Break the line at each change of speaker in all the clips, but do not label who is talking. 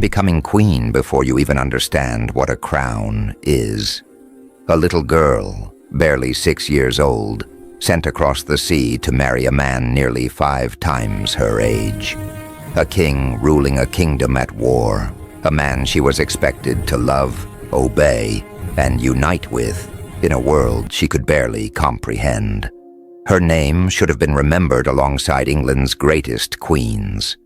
becoming queen before you even understand what a crown is. A little girl, barely 6 years old, sent across the sea to marry a man nearly 5 times her age. A king ruling a kingdom at war, a man she was expected to love, obey, and unite with in a world she could barely comprehend. Her name should have been remembered alongside England's greatest queens.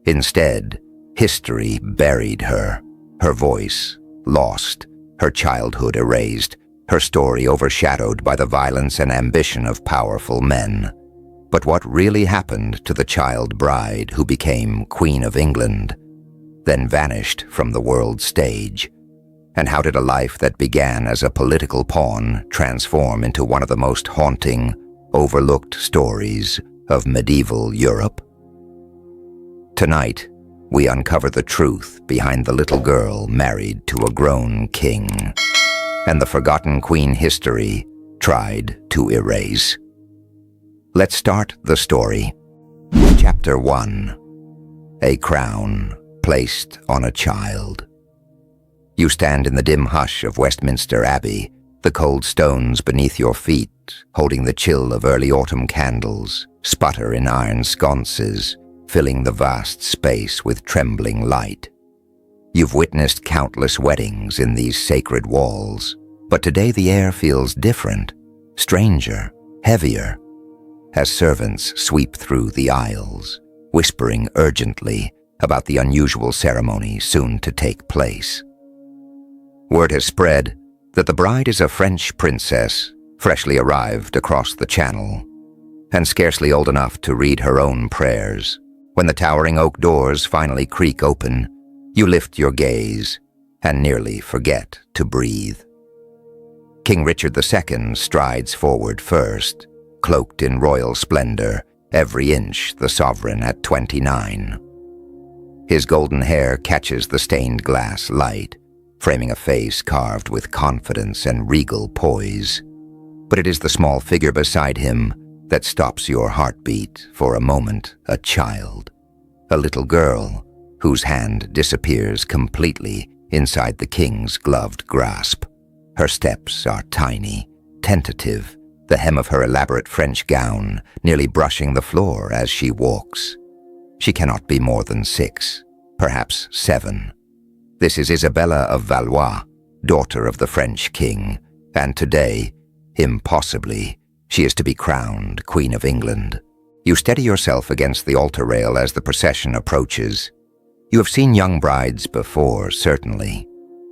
Instead, history buried her, her voice lost, her childhood erased, her story overshadowed by the violence and ambition of powerful men. But what really happened to the child bride who became Queen of England, then vanished from the world stage? And how did a life that began as a political pawn transform into one of the most haunting, overlooked stories of medieval Europe? Tonight, we uncover the truth behind the little girl married to a grown king, and the forgotten queen history tried to erase. Let's start the story. Chapter 1. A crown placed on a child. You stand in the dim hush of Westminster Abbey, the cold stones beneath your feet, holding the chill of early autumn candles, sputter in iron sconces, filling the vast space with trembling light. You've witnessed countless weddings in these sacred walls, but today the air feels different, stranger, heavier, as servants sweep through the aisles, whispering urgently about the unusual ceremony soon to take place. Word has spread that the bride is a French princess, freshly arrived across the Channel, and scarcely old enough to read her own prayers. When the towering oak doors finally creak open, you lift your gaze and nearly forget to breathe. King Richard II strides forward first, cloaked in royal splendor, every inch the sovereign at 29. His golden hair catches the stained glass light, framing a face carved with confidence and regal poise. But it is the small figure beside him that stops your heartbeat for a moment. A child, a little girl, whose hand disappears completely inside the king's gloved grasp. Her steps are tiny, tentative, the hem of her elaborate French gown nearly brushing the floor as she walks. She cannot be more than 6, perhaps 7. This is Isabella of Valois, daughter of the French king, and today, impossibly, she is to be crowned Queen of England. You steady yourself against the altar rail as the procession approaches. You have seen young brides before, certainly.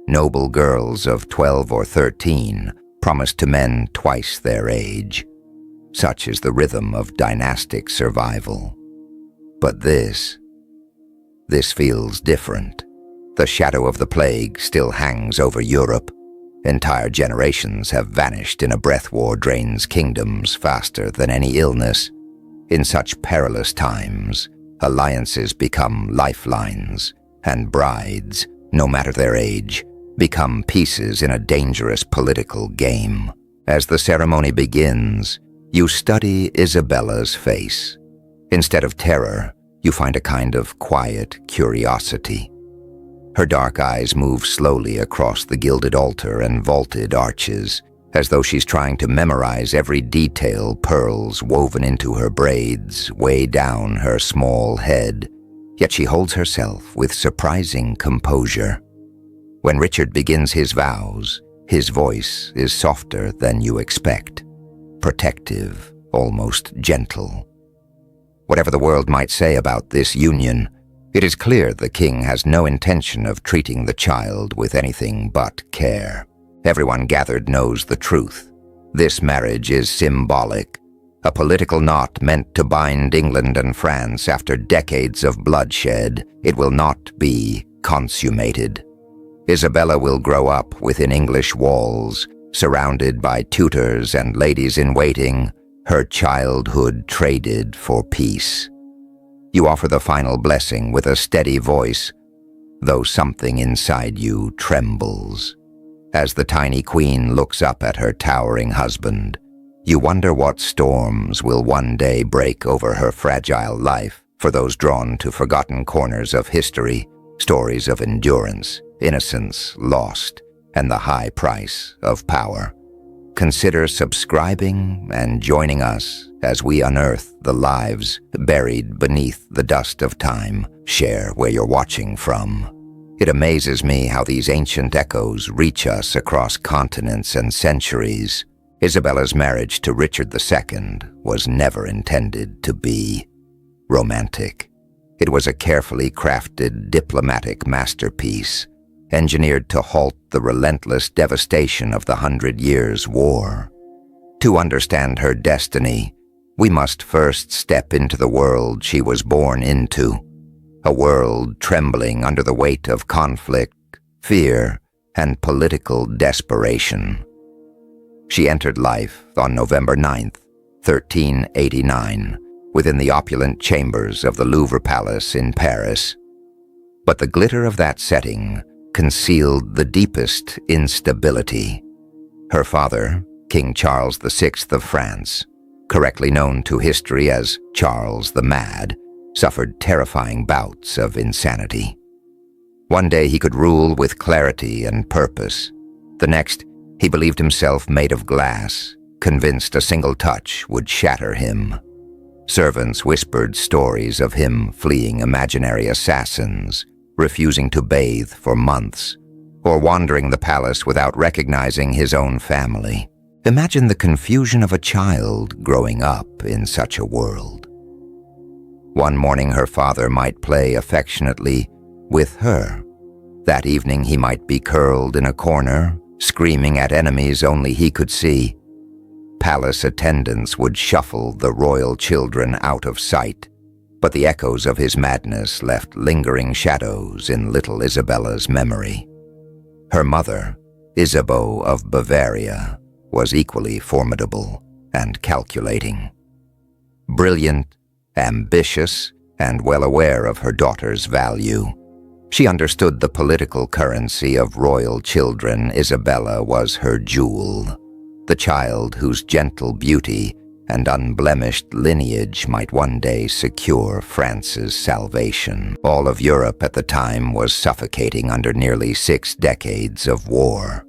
Noble girls of 12 or 13 promised to men twice their age. Such is the rhythm of dynastic survival. But this feels different. The shadow of the plague still hangs over Europe. Entire generations have vanished in a breath war drains kingdoms faster than any illness. In such perilous times, alliances become lifelines, and brides, no matter their age, become pieces in a dangerous political game. As the ceremony begins, you study Isabella's face. Instead of terror, you find a kind of quiet curiosity. Her dark eyes move slowly across the gilded altar and vaulted arches, as though she's trying to memorize every detail, pearls woven into her braids, way down her small head. Yet she holds herself with surprising composure. When Richard begins his vows, his voice is softer than you expect, protective, almost gentle. Whatever the world might say about this union, it is clear the king has no intention of treating the child with anything but care. Everyone gathered knows the truth. This marriage is symbolic, a political knot meant to bind England and France after decades of bloodshed. It will not be consummated. Isabella will grow up within English walls, surrounded by tutors and ladies-in-waiting, her childhood traded for peace. You offer the final blessing with a steady voice, though something inside you trembles. As the tiny queen looks up at her towering husband, you wonder what storms will one day break over her fragile life. For those drawn to forgotten corners of history, stories of endurance, innocence lost, and the high price of power. Consider subscribing and joining us as we unearth the lives buried beneath the dust of time. Share where you're watching from. It amazes me how these ancient echoes reach us across continents and centuries. Isabella's marriage to Richard II was never intended to be romantic. It was a carefully crafted diplomatic masterpiece, engineered to halt the relentless devastation of the 100 Years' War. To understand her destiny, we must first step into the world she was born into, a world trembling under the weight of conflict, fear, and political desperation. She entered life on November 9th, 1389, within the opulent chambers of the Louvre Palace in Paris. But the glitter of that setting concealed the deepest instability. Her father, King Charles VI of France, correctly known to history as Charles the Mad, suffered terrifying bouts of insanity. One day he could rule with clarity and purpose. The next, he believed himself made of glass, convinced a single touch would shatter him. Servants whispered stories of him fleeing imaginary assassins, refusing to bathe for months, or wandering the palace without recognizing his own family. Imagine the confusion of a child growing up in such a world. One morning her father might play affectionately with her. That evening he might be curled in a corner, screaming at enemies only he could see. Palace attendants would shuffle the royal children out of sight, but the echoes of his madness left lingering shadows in little Isabella's memory. Her mother, Isabeau of Bavaria, was equally formidable and calculating. Brilliant, ambitious, and well aware of her daughter's value, she understood the political currency of royal children. Isabella was her jewel, the child whose gentle beauty and unblemished lineage might one day secure France's salvation. All of Europe at the time was suffocating under nearly 6 decades of war.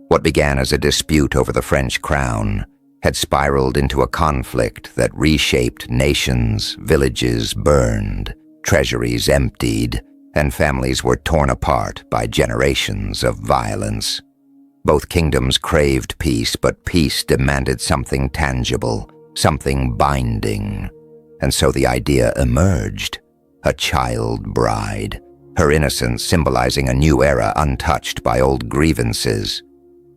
What began as a dispute over the French crown had spiraled into a conflict that reshaped nations, villages burned, treasuries emptied, and families were torn apart by generations of violence. Both kingdoms craved peace, but peace demanded something tangible, something binding. And so the idea emerged: a child bride, her innocence symbolizing a new era untouched by old grievances.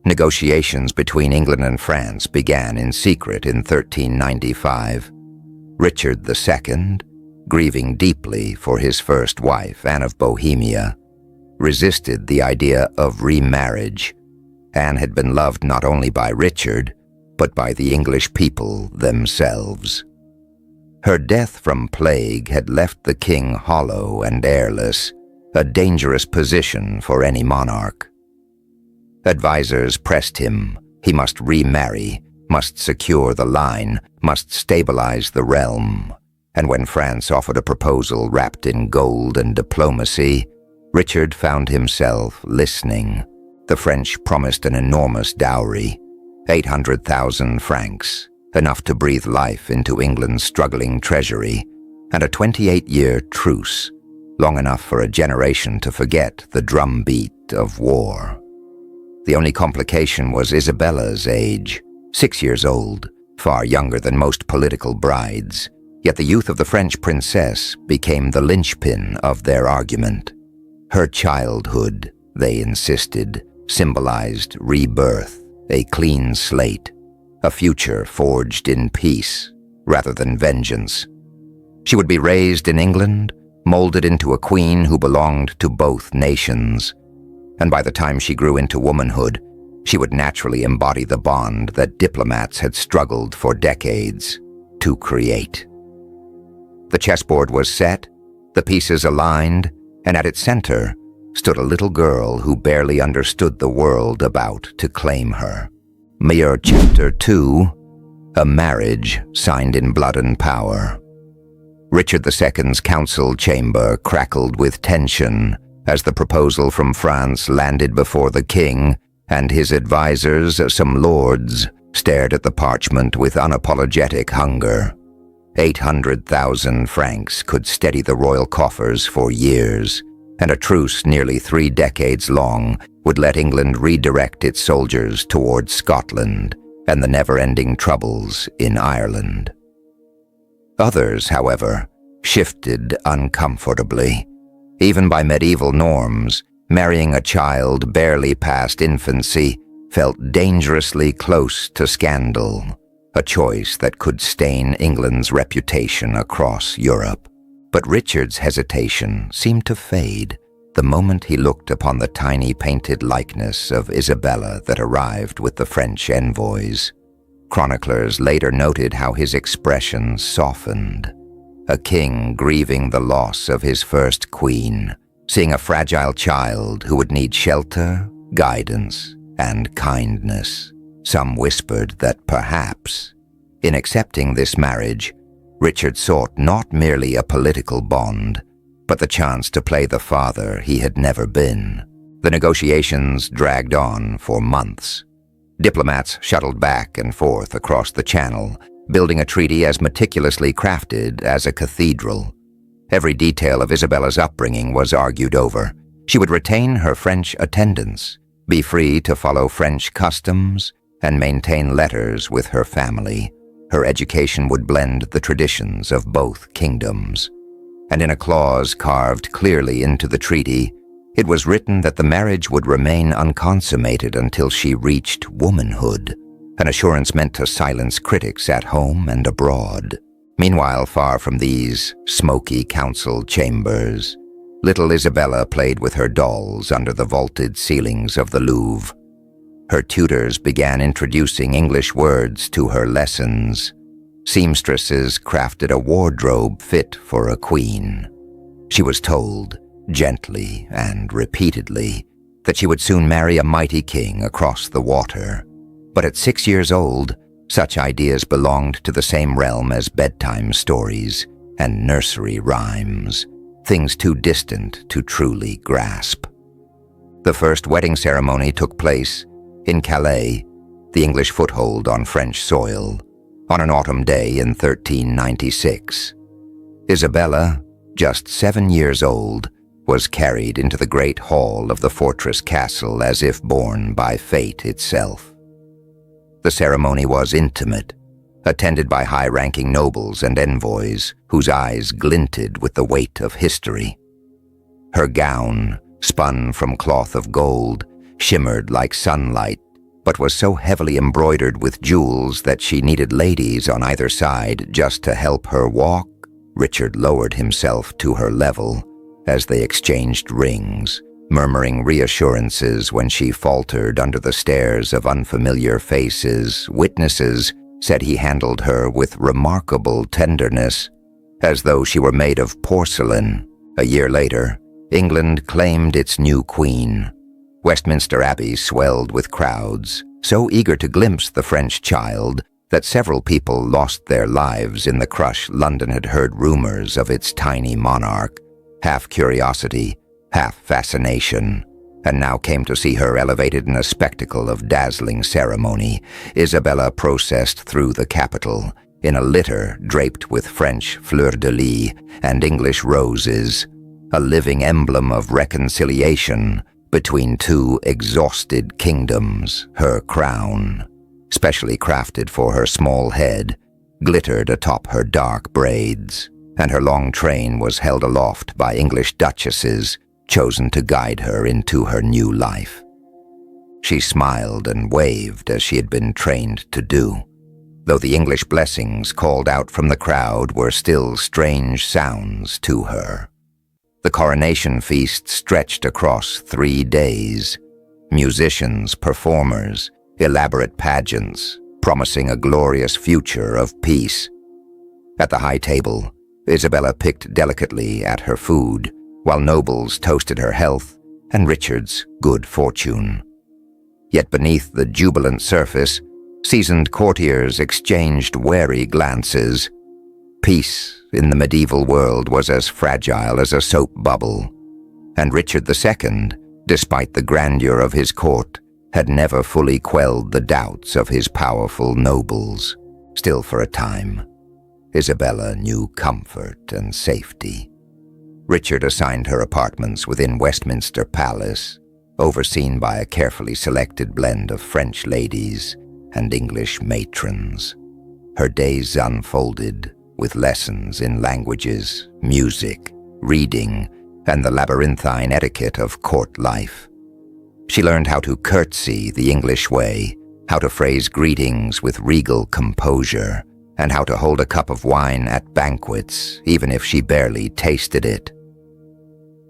Negotiations between England and France began in secret in 1395. Richard II, grieving deeply for his first wife, Anne of Bohemia, resisted the idea of remarriage. Anne had been loved not only by Richard, but by the English people themselves. Her death from plague had left the king hollow and heirless, a dangerous position for any monarch. Advisors pressed him. He must remarry, must secure the line, must stabilize the realm. And when France offered a proposal wrapped in gold and diplomacy, Richard found himself listening. The French promised an enormous dowry, 800,000 francs, enough to breathe life into England's struggling treasury, and a 28-year truce, long enough for a generation to forget the drumbeat of war. The only complication was Isabella's age, 6 years old, far younger than most political brides, yet the youth of the French princess became the linchpin of their argument. Her childhood, they insisted, symbolized rebirth, a clean slate, a future forged in peace rather than vengeance. She would be raised in England, molded into a queen who belonged to both nations, and by the time she grew into womanhood, she would naturally embody the bond that diplomats had struggled for decades to create. The chessboard was set, the pieces aligned, and at its center stood a little girl who barely understood the world about to claim her. Mere Chapter 2, a marriage signed in blood and power. Richard II's council chamber crackled with tension as the proposal from France landed before the king, and his advisors, some lords, stared at the parchment with unapologetic hunger. 800,000 francs could steady the royal coffers for years, and a truce nearly 3 decades long would let England redirect its soldiers towards Scotland and the never-ending troubles in Ireland. Others, however, shifted uncomfortably. Even by medieval norms, marrying a child barely past infancy felt dangerously close to scandal, a choice that could stain England's reputation across Europe. But Richard's hesitation seemed to fade the moment he looked upon the tiny painted likeness of Isabella that arrived with the French envoys. Chroniclers later noted how his expression softened. A king grieving the loss of his first queen, seeing a fragile child who would need shelter, guidance, and kindness. Some whispered that perhaps, in accepting this marriage, Richard sought not merely a political bond, but the chance to play the father he had never been. The negotiations dragged on for months. Diplomats shuttled back and forth across the Channel, building a treaty as meticulously crafted as a cathedral. Every detail of Isabella's upbringing was argued over. She would retain her French attendants, be free to follow French customs, and maintain letters with her family. Her education would blend the traditions of both kingdoms. And in a clause carved clearly into the treaty, it was written that the marriage would remain unconsummated until she reached womanhood, an assurance meant to silence critics at home and abroad. Meanwhile, far from these smoky council chambers, little Isabella played with her dolls under the vaulted ceilings of the Louvre. Her tutors began introducing English words to her lessons. Seamstresses crafted a wardrobe fit for a queen. She was told, gently and repeatedly, that she would soon marry a mighty king across the water. But at 6 years old, such ideas belonged to the same realm as bedtime stories and nursery rhymes, things too distant to truly grasp. The first wedding ceremony took place in Calais, the English foothold on French soil, on an autumn day in 1396. Isabella, just 7 years old, was carried into the great hall of the fortress castle as if borne by fate itself. The ceremony was intimate, attended by high-ranking nobles and envoys whose eyes glinted with the weight of history. Her gown, spun from cloth of gold, shimmered like sunlight, but was so heavily embroidered with jewels that she needed ladies on either side just to help her walk. Richard lowered himself to her level as they exchanged rings, murmuring reassurances when she faltered under the stares of unfamiliar faces. Witnesses said he handled her with remarkable tenderness, as though she were made of porcelain. A year later, England claimed its new queen. Westminster Abbey swelled with crowds, so eager to glimpse the French child that several people lost their lives in the crush. London had heard rumors of its tiny monarch, half curiosity, half fascination, and now came to see her elevated in a spectacle of dazzling ceremony. Isabella processed through the capital in a litter draped with French fleur-de-lis and English roses, a living emblem of reconciliation between two exhausted kingdoms. Her crown, specially crafted for her small head, glittered atop her dark braids, and her long train was held aloft by English duchesses chosen to guide her into her new life. She smiled and waved as she had been trained to do, though the English blessings called out from the crowd were still strange sounds to her. The coronation feast stretched across 3 days. Musicians, performers, elaborate pageants, promising a glorious future of peace. At the high table, Isabella picked delicately at her food, while nobles toasted her health and Richard's good fortune. Yet beneath the jubilant surface, seasoned courtiers exchanged wary glances. Peace in the medieval world was as fragile as a soap bubble, and Richard II, despite the grandeur of his court, had never fully quelled the doubts of his powerful nobles. Still, for a time, Isabella knew comfort and safety. Richard assigned her apartments within Westminster Palace, overseen by a carefully selected blend of French ladies and English matrons. Her days unfolded with lessons in languages, music, reading, and the labyrinthine etiquette of court life. She learned how to curtsy the English way, how to phrase greetings with regal composure, and how to hold a cup of wine at banquets, even if she barely tasted it.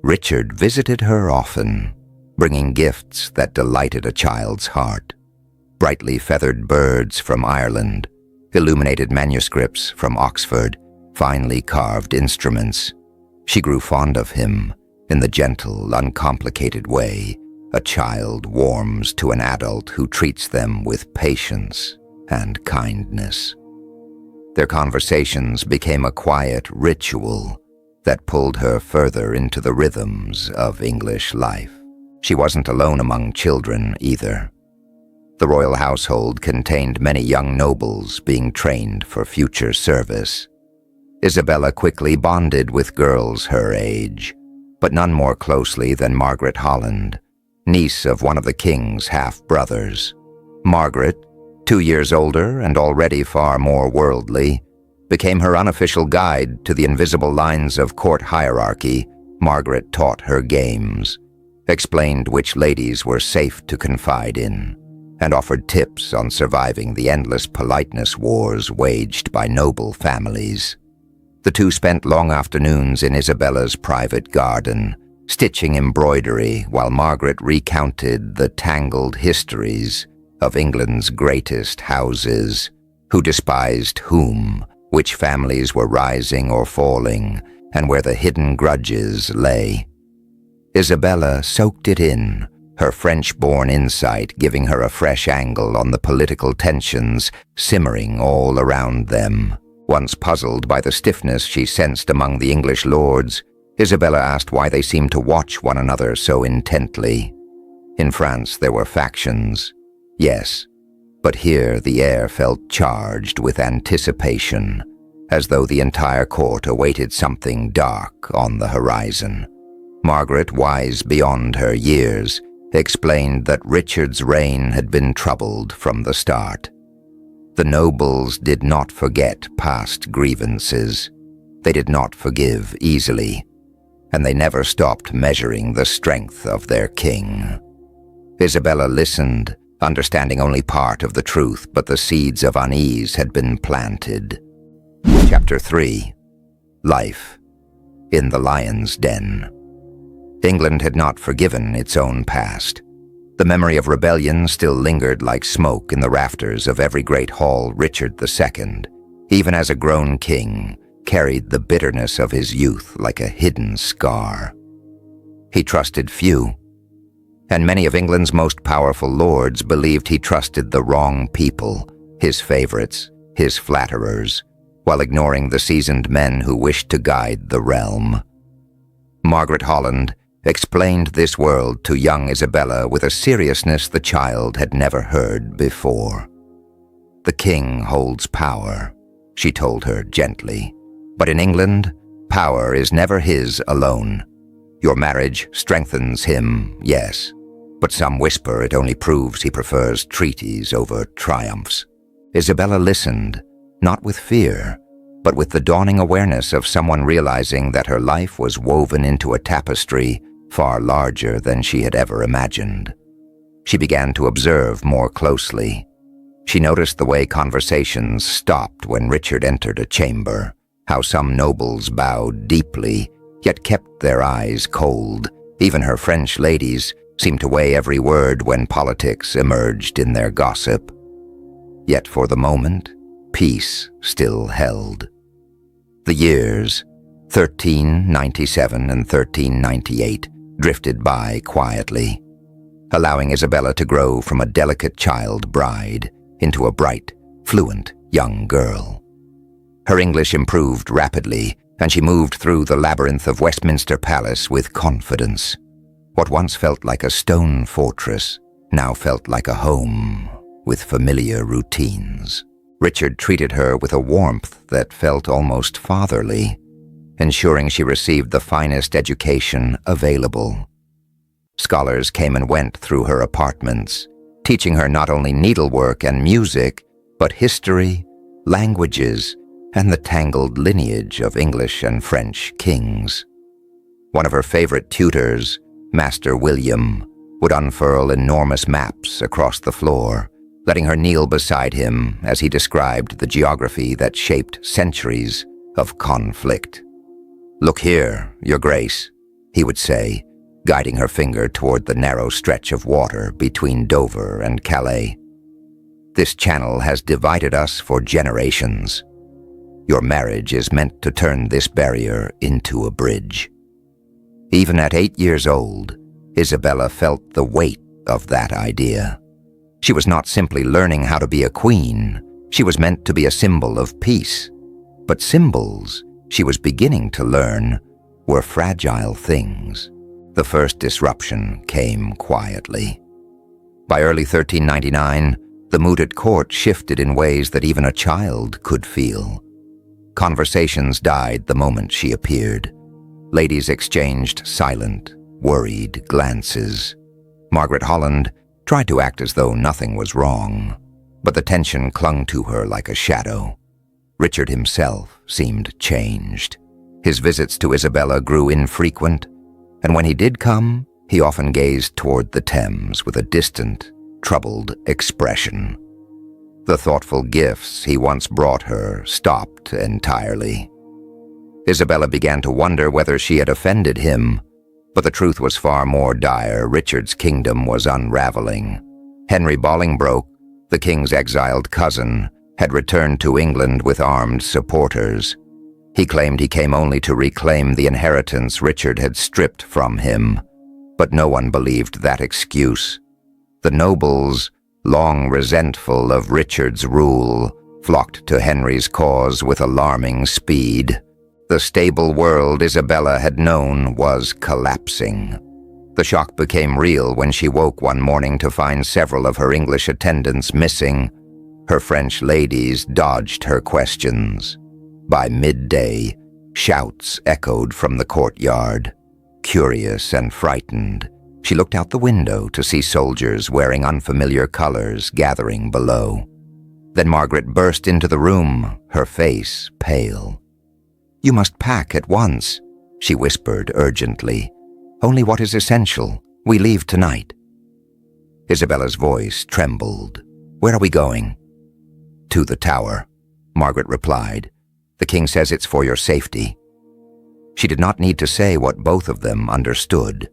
Richard visited her often, bringing gifts that delighted a child's heart. Brightly feathered birds from Ireland, illuminated manuscripts from Oxford, finely carved instruments. She grew fond of him in the gentle, uncomplicated way a child warms to an adult who treats them with patience and kindness. Their conversations became a quiet ritual that pulled her further into the rhythms of English life. She wasn't alone among children either. The royal household contained many young nobles being trained for future service. Isabella quickly bonded with girls her age, but none more closely than Margaret Holland, niece of one of the king's half-brothers. Margaret, 2 years older and already far more worldly, became her unofficial guide to the invisible lines of court hierarchy. Margaret taught her games, explained which ladies were safe to confide in, and offered tips on surviving the endless politeness wars waged by noble families. The two spent long afternoons in Isabella's private garden, stitching embroidery while Margaret recounted the tangled histories of England's greatest houses, who despised whom, which families were rising or falling, and where the hidden grudges lay. Isabella soaked it in, her French-born insight giving her a fresh angle on the political tensions simmering all around them. Once puzzled by the stiffness she sensed among the English lords, Isabella asked why they seemed to watch one another so intently. In France there were factions, yes, but here the air felt charged with anticipation, as though the entire court awaited something dark on the horizon. Margaret, wise beyond her years, explained that Richard's reign had been troubled from the start. The nobles did not forget past grievances. They did not forgive easily, and they never stopped measuring the strength of their king. Isabella listened, understanding only part of the truth, but the seeds of unease had been planted. Chapter 3. Life in the Lion's Den. England had not forgiven its own past. The memory of rebellion still lingered like smoke in the rafters of every great hall. Richard II, even as a grown king, carried the bitterness of his youth like a hidden scar. He trusted few, and many of England's most powerful lords believed he trusted the wrong people, his favorites, his flatterers, while ignoring the seasoned men who wished to guide the realm. Margaret Holland explained this world to young Isabella with a seriousness the child had never heard before. "The king holds power," she told her gently, "but in England, power is never his alone. Your marriage strengthens him, yes, but some whisper it only proves he prefers treaties over triumphs." Isabella listened, not with fear, but with the dawning awareness of someone realizing that her life was woven into a tapestry far larger than she had ever imagined. She began to observe more closely. She noticed the way conversations stopped when Richard entered a chamber, how some nobles bowed deeply, yet kept their eyes cold. Even her French ladies seemed to weigh every word when politics emerged in their gossip. Yet for the moment, peace still held. The years, 1397 and 1398, drifted by quietly, allowing Isabella to grow from a delicate child bride into a bright, fluent young girl. Her English improved rapidly, and she moved through the labyrinth of Westminster Palace with confidence. What once felt like a stone fortress now felt like a home with familiar routines. Richard treated her with a warmth that felt almost fatherly, ensuring she received the finest education available. Scholars came and went through her apartments, teaching her not only needlework and music, but history, languages, and the tangled lineage of English and French kings. One of her favorite tutors, Master William, would unfurl enormous maps across the floor, letting her kneel beside him as he described the geography that shaped centuries of conflict. "Look here, Your Grace," he would say, guiding her finger toward the narrow stretch of water between Dover and Calais. "This channel has divided us for generations. Your marriage is meant to turn this barrier into a bridge." Even at 8 years old, Isabella felt the weight of that idea. She was not simply learning how to be a queen, she was meant to be a symbol of peace. But symbols, she was beginning to learn, were fragile things. The first disruption came quietly. By early 1399, the mood at court shifted in ways that even a child could feel. Conversations died the moment she appeared. Ladies exchanged silent, worried glances. Margaret Holland tried to act as though nothing was wrong, but the tension clung to her like a shadow. Richard himself seemed changed. His visits to Isabella grew infrequent, and when he did come, he often gazed toward the Thames with a distant, troubled expression. The thoughtful gifts he once brought her stopped entirely. Isabella began to wonder whether she had offended him, but the truth was far more dire. Richard's kingdom was unraveling. Henry Bolingbroke, the king's exiled cousin, had returned to England with armed supporters. He claimed he came only to reclaim the inheritance Richard had stripped from him, but no one believed that excuse. The nobles, long resentful of Richard's rule, flocked to Henry's cause with alarming speed. The stable world Isabella had known was collapsing. The shock became real when she woke one morning to find several of her English attendants missing. Her French ladies dodged her questions. By midday, shouts echoed from the courtyard. Curious and frightened, she looked out the window to see soldiers wearing unfamiliar colors gathering below. Then Margaret burst into the room, her face pale. "You must pack at once," she whispered urgently. "Only what is essential. We leave tonight." Isabella's voice trembled. "Where are we going?" "To the Tower," Margaret replied. "The king says it's for your safety." She did not need to say what both of them understood.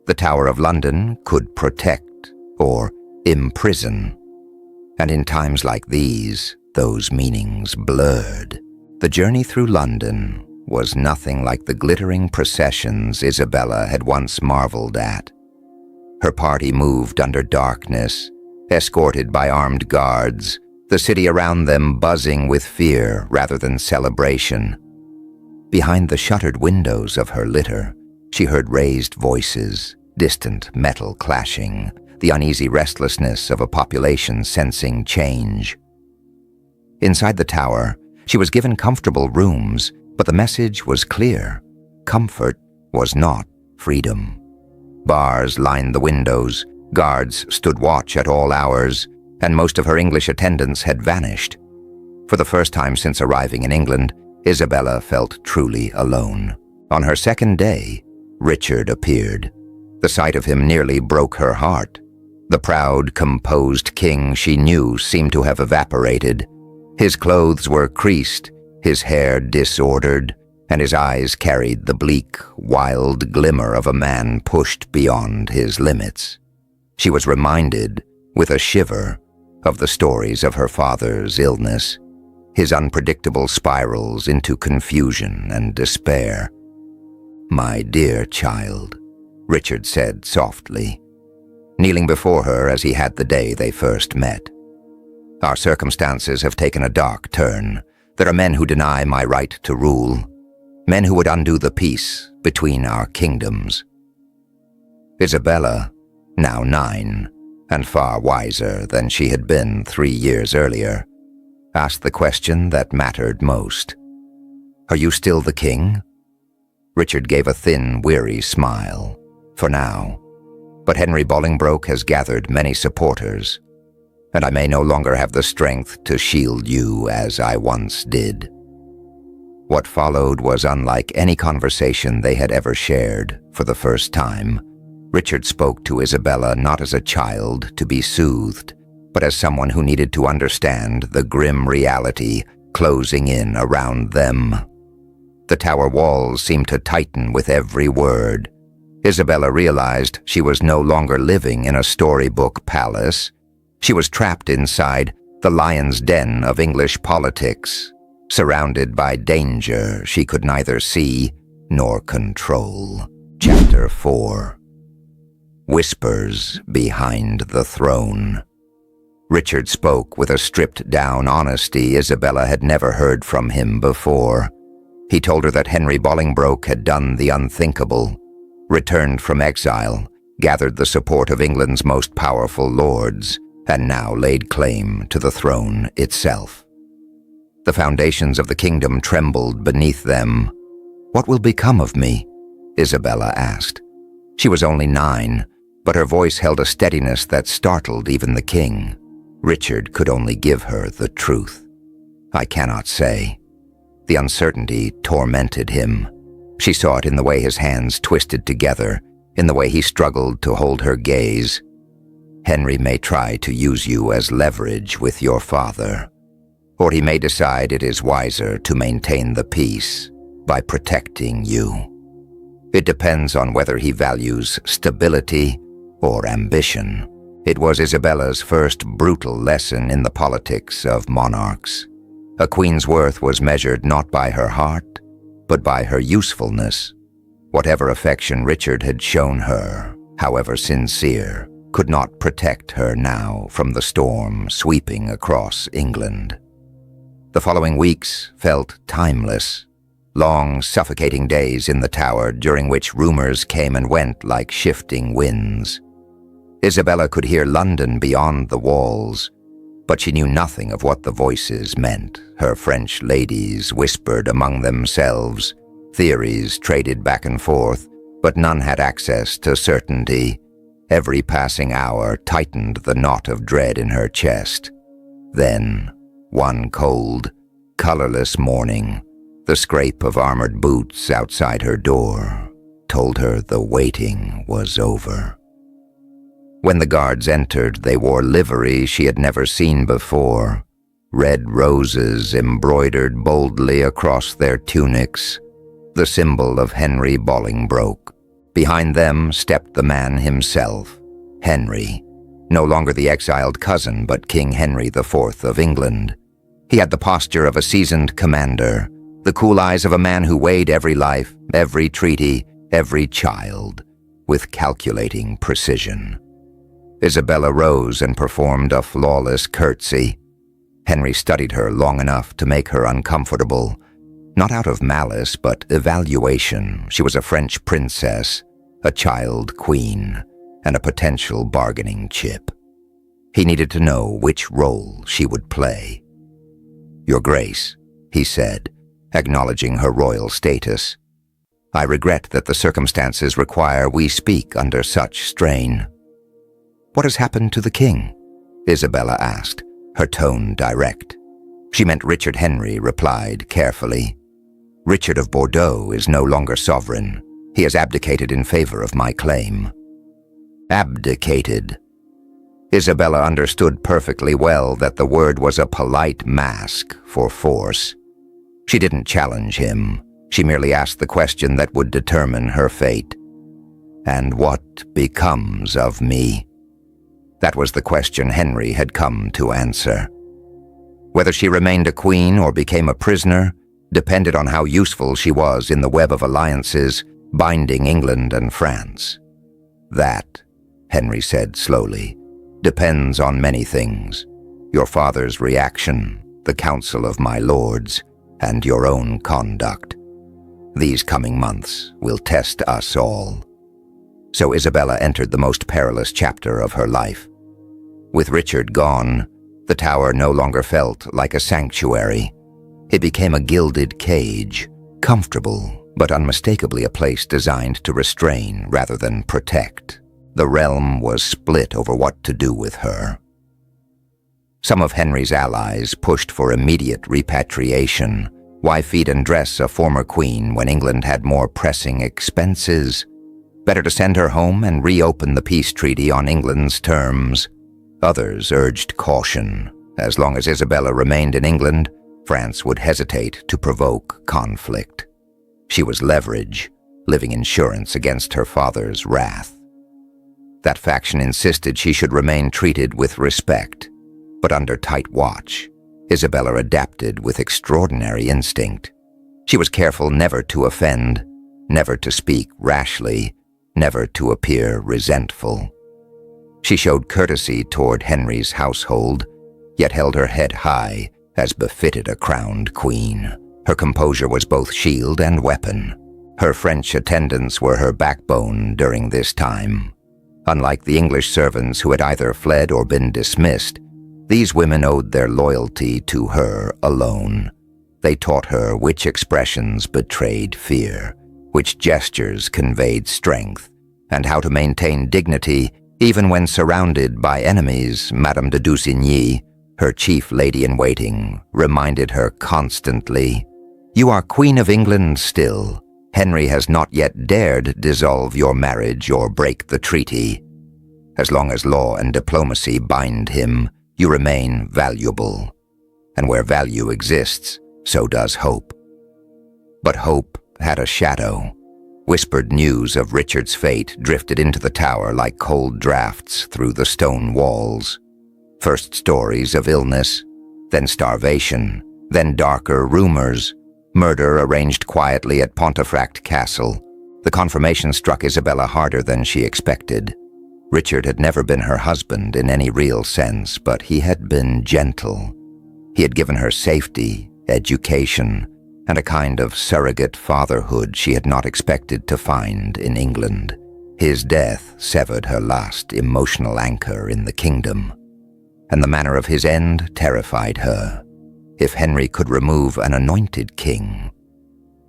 The Tower of London could protect or imprison. And in times like these, those meanings blurred. The journey through London was nothing like the glittering processions Isabella had once marveled at. Her party moved under darkness, escorted by armed guards, the city around them buzzing with fear rather than celebration. Behind the shuttered windows of her litter, she heard raised voices, distant metal clashing, the uneasy restlessness of a population sensing change. Inside the tower, she was given comfortable rooms, but the message was clear. Comfort was not freedom. Bars lined the windows, guards stood watch at all hours, and most of her English attendants had vanished. For the first time since arriving in England, Isabella felt truly alone. On her second day, Richard appeared. The sight of him nearly broke her heart. The proud, composed king she knew seemed to have evaporated. His clothes were creased, his hair disordered, and his eyes carried the bleak, wild glimmer of a man pushed beyond his limits. She was reminded, with a shiver, of the stories of her father's illness, his unpredictable spirals into confusion and despair. "My dear child," Richard said softly, kneeling before her as he had the day they first met. "Our circumstances have taken a dark turn, There are men who deny my right to rule, men who would undo the peace between our kingdoms. Isabella, now 9, and far wiser than she had been 3 years earlier, asked the question that mattered most. "Are you still the king?" Richard gave a thin, weary smile, for now. "But Henry Bolingbroke has gathered many supporters, and I may no longer have the strength to shield you as I once did." What followed was unlike any conversation they had ever shared. For the first time, Richard spoke to Isabella not as a child to be soothed, but as someone who needed to understand the grim reality closing in around them. The tower walls seemed to tighten with every word. Isabella realized she was no longer living in a storybook palace. She was trapped inside the lion's den of English politics, surrounded by danger she could neither see nor control. Chapter 4. Whispers Behind the Throne. Richard spoke with a stripped-down honesty Isabella had never heard from him before. He told her that Henry Bolingbroke had done the unthinkable, returned from exile, gathered the support of England's most powerful lords, and now laid claim to the throne itself. The foundations of the kingdom trembled beneath them. "What will become of me?" Isabella asked. She was only 9, but her voice held a steadiness that startled even the king. Richard could only give her the truth. "I cannot say." The uncertainty tormented him. She saw it in the way his hands twisted together, in the way he struggled to hold her gaze. "Henry may try to use you as leverage with your father, or he may decide it is wiser to maintain the peace by protecting you. It depends on whether he values stability or ambition." It was Isabella's first brutal lesson in the politics of monarchs. A queen's worth was measured not by her heart, but by her usefulness. Whatever affection Richard had shown her, however sincere, could not protect her now from the storm sweeping across England. The following weeks felt timeless. Long, suffocating days in the tower during which rumors came and went like shifting winds. Isabella could hear London beyond the walls, but she knew nothing of what the voices meant. Her French ladies whispered among themselves, theories traded back and forth, but none had access to certainty. Every passing hour tightened the knot of dread in her chest. Then, one cold, colorless morning, the scrape of armored boots outside her door told her the waiting was over. When the guards entered, they wore livery she had never seen before, red roses embroidered boldly across their tunics, the symbol of Henry Bolingbroke. Behind them stepped the man himself, Henry, no longer the exiled cousin, but King Henry IV of England. He had the posture of a seasoned commander, the cool eyes of a man who weighed every life, every treaty, every child, with calculating precision. Isabella rose and performed a flawless curtsy. Henry studied her long enough to make her uncomfortable, not out of malice, but evaluation. She was a French princess, a child queen, and a potential bargaining chip. He needed to know which role she would play. "Your Grace," he said, acknowledging her royal status. "I regret that the circumstances require we speak under such strain." "What has happened to the king?" Isabella asked, her tone direct. She meant Richard. Henry replied carefully. "Richard of Bordeaux is no longer sovereign. He has abdicated in favor of my claim." Abdicated. Isabella understood perfectly well that the word was a polite mask for force. She didn't challenge him. She merely asked the question that would determine her fate. "And what becomes of me?" That was the question Henry had come to answer. Whether she remained a queen or became a prisoner depended on how useful she was in the web of alliances binding England and France. "That," Henry said slowly, "depends on many things. Your father's reaction, the counsel of my lords, and your own conduct. These coming months will test us all." So Isabella entered the most perilous chapter of her life. With Richard gone, the tower no longer felt like a sanctuary. It became a gilded cage, comfortable, but unmistakably a place designed to restrain rather than protect. The realm was split over what to do with her. Some of Henry's allies pushed for immediate repatriation. Why feed and dress a former queen when England had more pressing expenses? Better to send her home and reopen the peace treaty on England's terms. Others urged caution. As long as Isabella remained in England, France would hesitate to provoke conflict. She was leverage, living insurance against her father's wrath. That faction insisted she should remain treated with respect, but under tight watch. Isabella adapted with extraordinary instinct. She was careful never to offend, never to speak rashly, never to appear resentful. She showed courtesy toward Henry's household, yet held her head high as befitted a crowned queen. Her composure was both shield and weapon. Her French attendants were her backbone during this time. Unlike the English servants who had either fled or been dismissed, these women owed their loyalty to her alone. They taught her which expressions betrayed fear, which gestures conveyed strength, and how to maintain dignity even when surrounded by enemies. Madame de Dussigny, her chief lady-in-waiting, reminded her constantly, "You are Queen of England still. Henry has not yet dared dissolve your marriage or break the treaty. As long as law and diplomacy bind him, you remain valuable. And where value exists, so does hope." But hope had a shadow. Whispered news of Richard's fate drifted into the tower like cold drafts through the stone walls. First stories of illness, then starvation, then darker rumors. Murder arranged quietly at Pontefract Castle. The confirmation struck Isabella harder than she expected. Richard had never been her husband in any real sense, but he had been gentle. He had given her safety, education, and a kind of surrogate fatherhood she had not expected to find in England. His death severed her last emotional anchor in the kingdom, and the manner of his end terrified her. If Henry could remove an anointed king,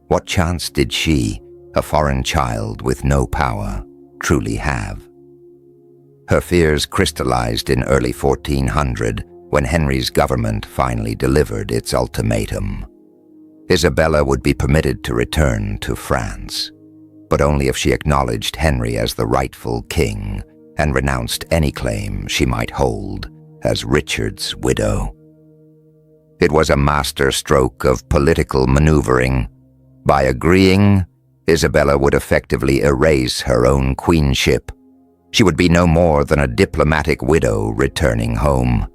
what chance did she, a foreign child with no power, truly have? Her fears crystallized in early 1400 when Henry's government finally delivered its ultimatum. Isabella would be permitted to return to France, but only if she acknowledged Henry as the rightful king and renounced any claim she might hold as Richard's widow. It was a master stroke of political maneuvering. By agreeing, Isabella would effectively erase her own queenship. She would be no more than a diplomatic widow returning home.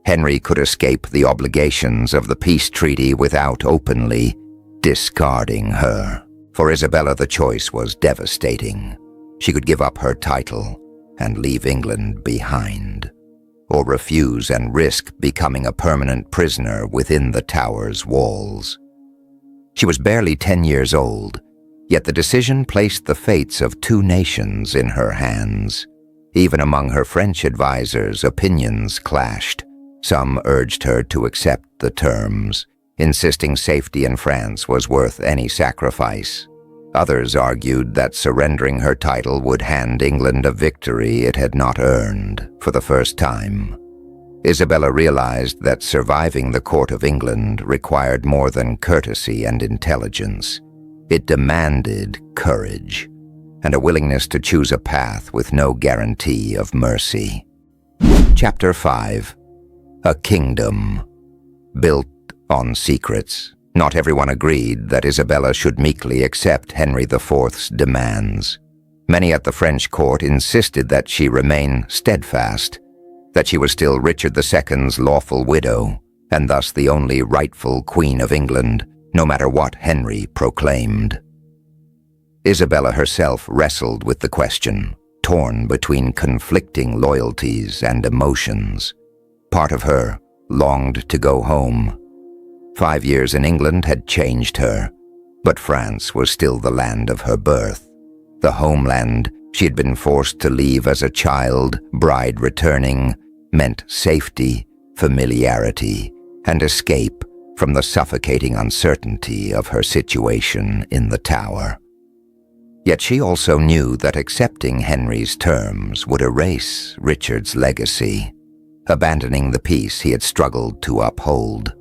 Henry could escape the obligations of the peace treaty without openly discarding her. For Isabella, the choice was devastating. She could give up her title and leave England behind, or refuse and risk becoming a permanent prisoner within the tower's walls. She was barely 10 years old, yet the decision placed the fates of 2 nations in her hands. Even among her French advisors, opinions clashed. Some urged her to accept the terms, insisting safety in France was worth any sacrifice. Others argued that surrendering her title would hand England a victory it had not earned for the first time. Isabella realized that surviving the court of England required more than courtesy and intelligence. It demanded courage and a willingness to choose a path with no guarantee of mercy. Chapter 5. A Kingdom. Built on secrets. Not everyone agreed that Isabella should meekly accept Henry IV's demands. Many at the French court insisted that she remain steadfast, that she was still Richard II's lawful widow, and thus the only rightful Queen of England, no matter what Henry proclaimed. Isabella herself wrestled with the question, torn between conflicting loyalties and emotions. Part of her longed to go home. 5 years in England had changed her, but France was still the land of her birth, the homeland she had been forced to leave as a child. Bride returning meant safety, familiarity, and escape from the suffocating uncertainty of her situation in the Tower. Yet she also knew that accepting Henry's terms would erase Richard's legacy, abandoning the peace he had struggled to uphold.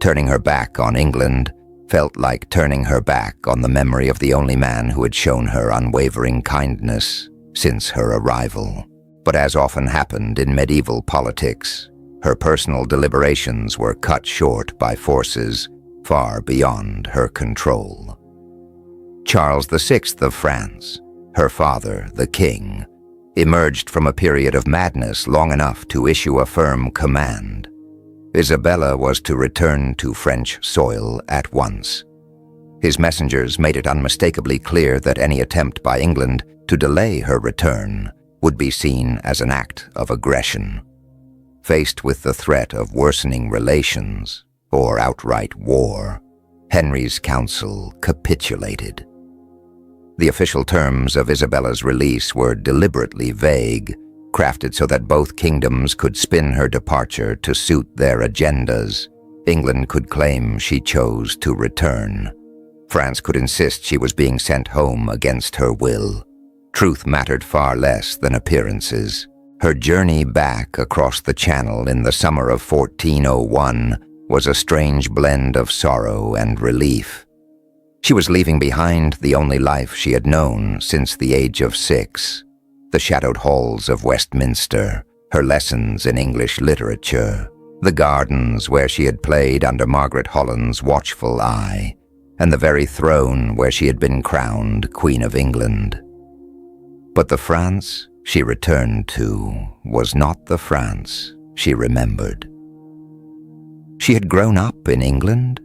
Turning her back on England felt like turning her back on the memory of the only man who had shown her unwavering kindness since her arrival. But as often happened in medieval politics, her personal deliberations were cut short by forces far beyond her control. Charles VI of France, her father, the king, emerged from a period of madness long enough to issue a firm command. Isabella was to return to French soil at once. His messengers made it unmistakably clear that any attempt by England to delay her return would be seen as an act of aggression. Faced with the threat of worsening relations or outright war, Henry's council capitulated. The official terms of Isabella's release were deliberately vague, crafted so that both kingdoms could spin her departure to suit their agendas. England could claim she chose to return. France could insist she was being sent home against her will. Truth mattered far less than appearances. Her journey back across the Channel in the summer of 1401 was a strange blend of sorrow and relief. She was leaving behind the only life she had known since the age of 6, the shadowed halls of Westminster, her lessons in English literature, the gardens where she had played under Margaret Holland's watchful eye, and the very throne where she had been crowned Queen of England. But the France she returned to was not the France she remembered. She had grown up in England,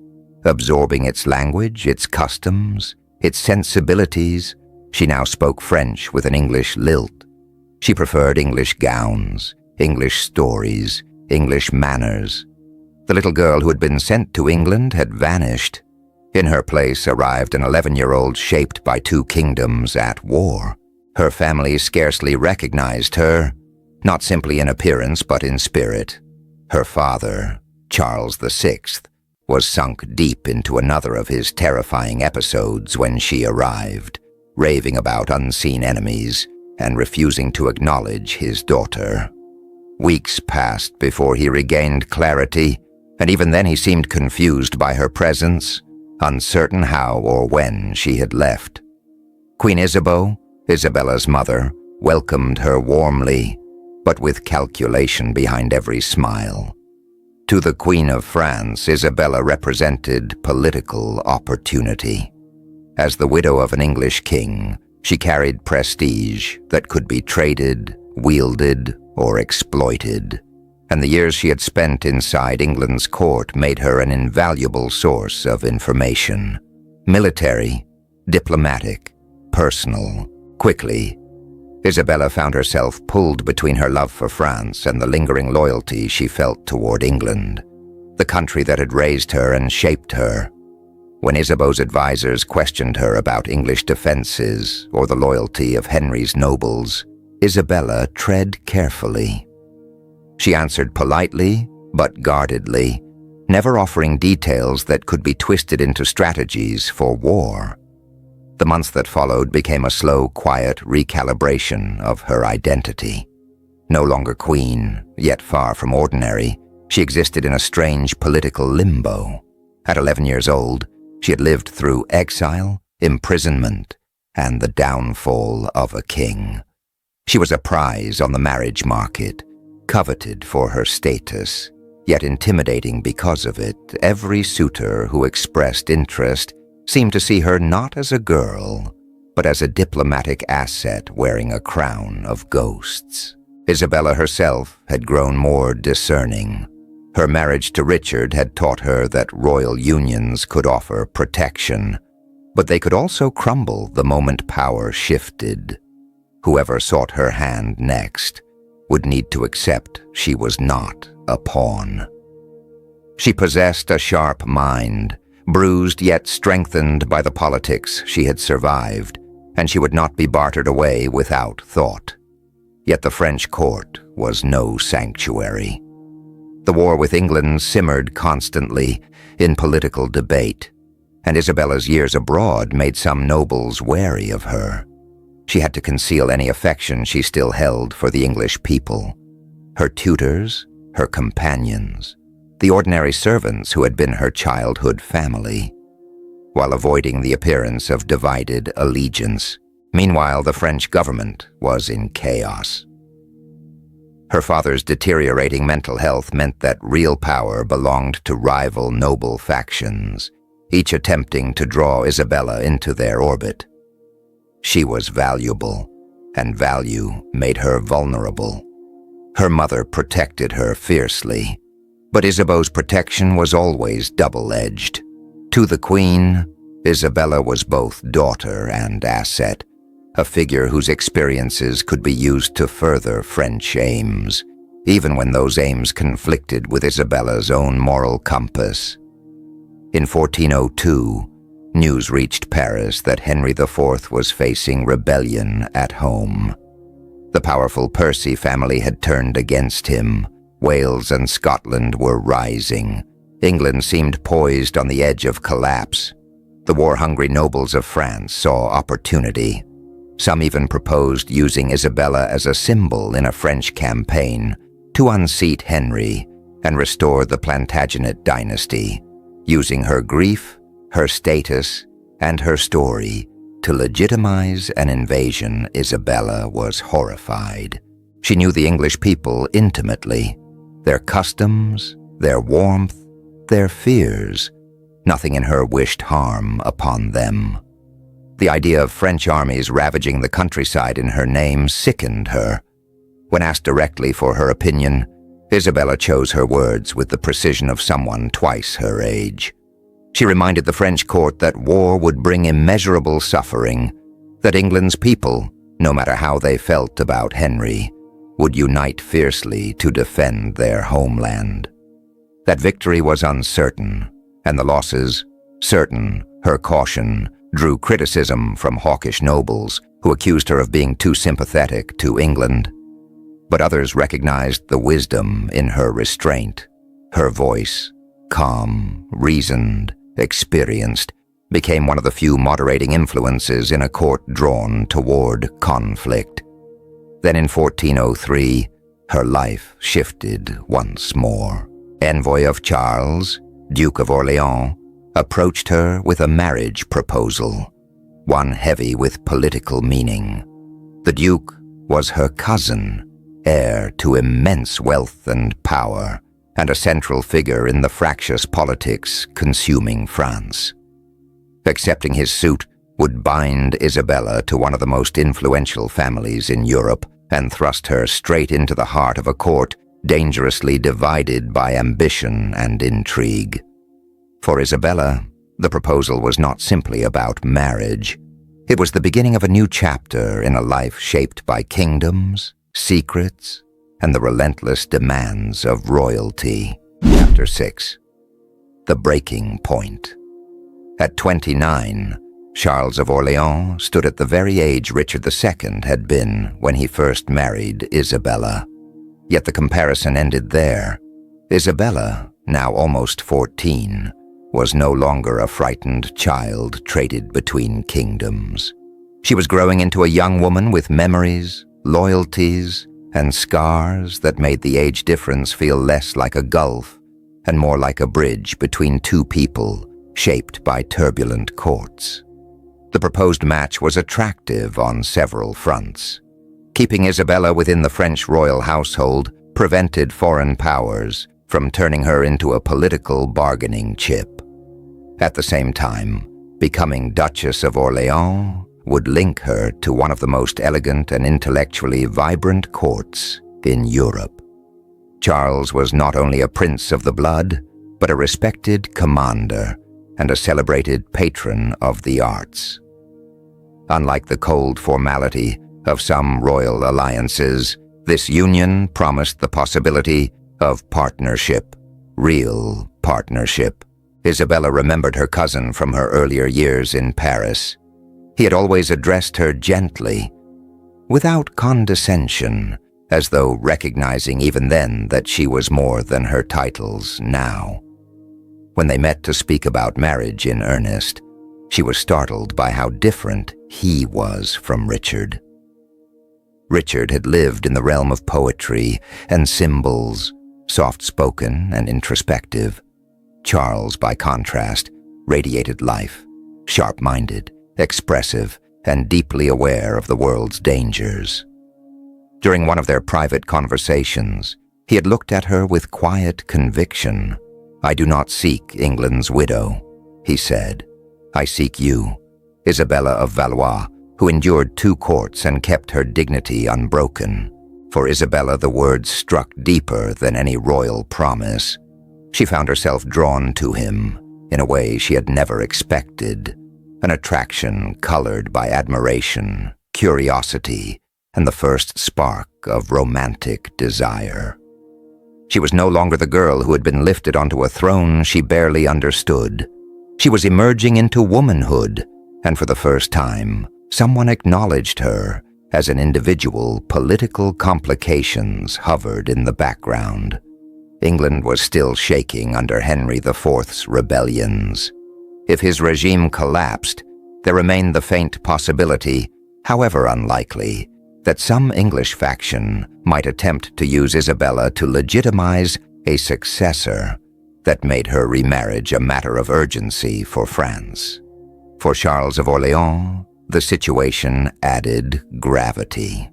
absorbing its language, its customs, its sensibilities. She now spoke French with an English lilt. She preferred English gowns, English stories, English manners. The little girl who had been sent to England had vanished. In her place arrived an 11-year-old shaped by 2 kingdoms at war. Her family scarcely recognized her, not simply in appearance but in spirit. Her father, Charles VI, was sunk deep into another of his terrifying episodes when she arrived, raving about unseen enemies and refusing to acknowledge his daughter. Weeks passed before he regained clarity, and even then he seemed confused by her presence, uncertain how or when she had left. Queen Isabeau, Isabella's mother, welcomed her warmly, but with calculation behind every smile. To the Queen of France, Isabella represented political opportunity. As the widow of an English king, she carried prestige that could be traded, wielded, or exploited, and the years she had spent inside England's court made her an invaluable source of information. Military, diplomatic, personal. Quickly, Isabella found herself pulled between her love for France and the lingering loyalty she felt toward England, the country that had raised her and shaped her. When Isabeau's advisors questioned her about English defenses or the loyalty of Henry's nobles, Isabella tread carefully. She answered politely but guardedly, never offering details that could be twisted into strategies for war. The months that followed became a slow, quiet recalibration of her identity. No longer queen, yet far from ordinary, she existed in a strange political limbo. At 11 years old, she had lived through exile, imprisonment, and the downfall of a king. She was a prize on the marriage market, coveted for her status, yet intimidating because of it. Every suitor who expressed interest seemed to see her not as a girl, but as a diplomatic asset wearing a crown of ghosts. Isabella herself had grown more discerning. Her marriage to Richard had taught her that royal unions could offer protection, but they could also crumble the moment power shifted. Whoever sought her hand next would need to accept she was not a pawn. She possessed a sharp mind, bruised yet strengthened by the politics she had survived, and she would not be bartered away without thought. Yet the French court was no sanctuary. The war with England simmered constantly in political debate, and Isabella's years abroad made some nobles wary of her. She had to conceal any affection she still held for the English people. Her tutors, her companions, the ordinary servants who had been her childhood family, while avoiding the appearance of divided allegiance. Meanwhile, the French government was in chaos. Her father's deteriorating mental health meant that real power belonged to rival noble factions, each attempting to draw Isabella into their orbit. She was valuable, and value made her vulnerable. Her mother protected her fiercely, but Isabeau's protection was always double-edged. To the Queen, Isabella was both daughter and asset, a figure whose experiences could be used to further French aims, even when those aims conflicted with Isabella's own moral compass. In 1402, news reached Paris that Henry IV was facing rebellion at home. The powerful Percy family had turned against him. Wales and Scotland were rising. England seemed poised on the edge of collapse. The war-hungry nobles of France saw opportunity. Some even proposed using Isabella as a symbol in a French campaign to unseat Henry and restore the Plantagenet dynasty, using her grief, her status, and her story to legitimize an invasion. Isabella was horrified. She knew the English people intimately, their customs, their warmth, their fears. Nothing in her wished harm upon them. The idea of French armies ravaging the countryside in her name sickened her. When asked directly for her opinion, Isabella chose her words with the precision of someone twice her age. She reminded the French court that war would bring immeasurable suffering, that England's people, no matter how they felt about Henry, would unite fiercely to defend their homeland. That victory was uncertain, and the losses certain. Her caution drew criticism from hawkish nobles who accused her of being too sympathetic to England. But others recognized the wisdom in her restraint. Her voice, calm, reasoned, experienced, became one of the few moderating influences in a court drawn toward conflict. Then in 1403, her life shifted once more. Envoy of Charles, Duke of Orleans, approached her with a marriage proposal, one heavy with political meaning. The Duke was her cousin, heir to immense wealth and power, and a central figure in the fractious politics consuming France. Accepting his suit would bind Isabella to one of the most influential families in Europe and thrust her straight into the heart of a court dangerously divided by ambition and intrigue. For Isabella, the proposal was not simply about marriage. It was the beginning of a new chapter in a life shaped by kingdoms, secrets, and the relentless demands of royalty. Chapter 6. The Breaking Point. At 29, Charles of Orleans stood at the very age Richard II had been when he first married Isabella. Yet the comparison ended there. Isabella, now almost 14, was no longer a frightened child traded between kingdoms. She was growing into a young woman with memories, loyalties, and scars that made the age difference feel less like a gulf and more like a bridge between two people shaped by turbulent courts. The proposed match was attractive on several fronts. Keeping Isabella within the French royal household prevented foreign powers from turning her into a political bargaining chip. At the same time, becoming Duchess of Orleans would link her to one of the most elegant and intellectually vibrant courts in Europe. Charles was not only a prince of the blood, but a respected commander and a celebrated patron of the arts. Unlike the cold formality of some royal alliances, This union promised the possibility of partnership, real partnership. Isabella remembered her cousin from her earlier years in Paris. He had always addressed her gently, without condescension, as though recognizing even then that she was more than her titles now. When they met to speak about marriage in earnest, she was startled by how different he was from Richard. Richard had lived in the realm of poetry and symbols, soft-spoken and introspective. Charles, by contrast, radiated life, sharp-minded, expressive, and deeply aware of the world's dangers. During one of their private conversations, he had looked at her with quiet conviction. "I do not seek England's widow," he said. "I seek you, Isabella of Valois, who endured 2 courts and kept her dignity unbroken." For Isabella, the words struck deeper than any royal promise. She found herself drawn to him in a way she had never expected, an attraction colored by admiration, curiosity, and the first spark of romantic desire. She was no longer the girl who had been lifted onto a throne she barely understood. She was emerging into womanhood, and for the first time, someone acknowledged her as an individual. Political complications hovered in the background. England was still shaking under Henry IV's rebellions. If his regime collapsed, there remained the faint possibility, however unlikely, that some English faction might attempt to use Isabella to legitimize a successor that made her remarriage a matter of urgency for France. For Charles of Orléans, the situation added gravity.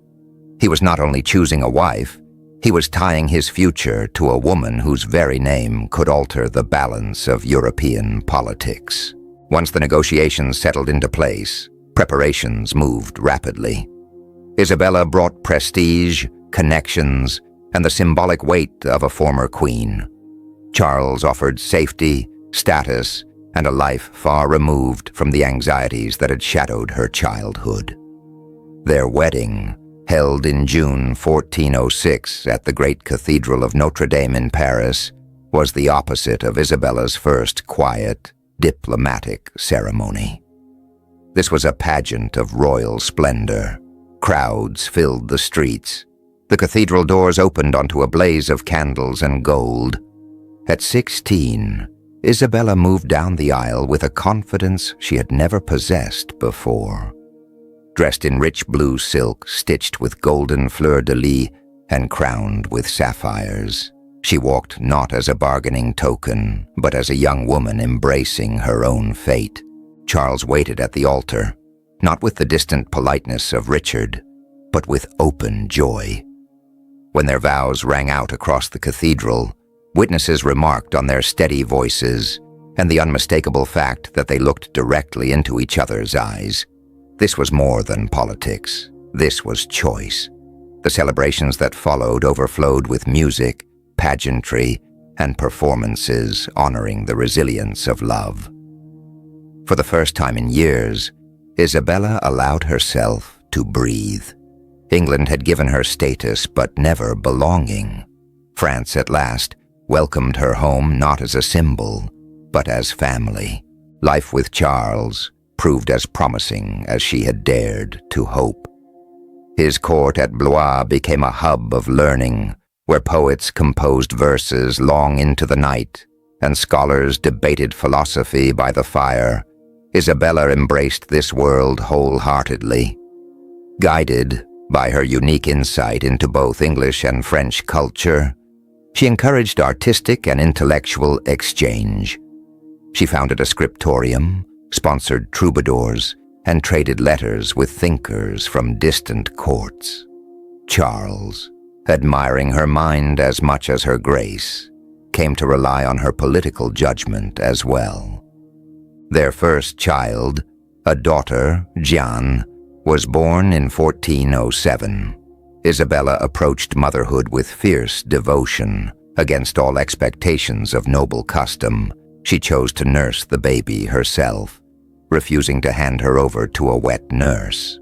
He was not only choosing a wife, he was tying his future to a woman whose very name could alter the balance of European politics. Once the negotiations settled into place, preparations moved rapidly. Isabella brought prestige, connections, and the symbolic weight of a former queen. Charles offered safety, status, and a life far removed from the anxieties that had shadowed her childhood. Their wedding, held in June 1406 at the great Cathedral of Notre Dame in Paris, was the opposite of Isabella's first quiet, diplomatic ceremony. This was a pageant of royal splendor. Crowds filled the streets. The cathedral doors opened onto a blaze of candles and gold. At 16, Isabella moved down the aisle with a confidence she had never possessed before. Dressed in rich blue silk stitched with golden fleur-de-lis and crowned with sapphires, she walked not as a bargaining token, but as a young woman embracing her own fate. Charles waited at the altar, not with the distant politeness of Richard, but with open joy. When their vows rang out across the cathedral, witnesses remarked on their steady voices and the unmistakable fact that they looked directly into each other's eyes. This was more than politics. This was choice. The celebrations that followed overflowed with music, pageantry, and performances honoring the resilience of love. For the first time in years, Isabella allowed herself to breathe. England had given her status but never belonging. France at last welcomed her home not as a symbol, but as family. Life with Charles proved as promising as she had dared to hope. His court at Blois became a hub of learning, where poets composed verses long into the night, and scholars debated philosophy by the fire. Isabella embraced this world wholeheartedly. Guided by her unique insight into both English and French culture, she encouraged artistic and intellectual exchange. She founded a scriptorium, sponsored troubadours, and traded letters with thinkers from distant courts. Charles, admiring her mind as much as her grace, came to rely on her political judgment as well. Their first child, a daughter, Jeanne, was born in 1407. Isabella approached motherhood with fierce devotion. Against all expectations of noble custom, she chose to nurse the baby herself, refusing to hand her over to a wet nurse.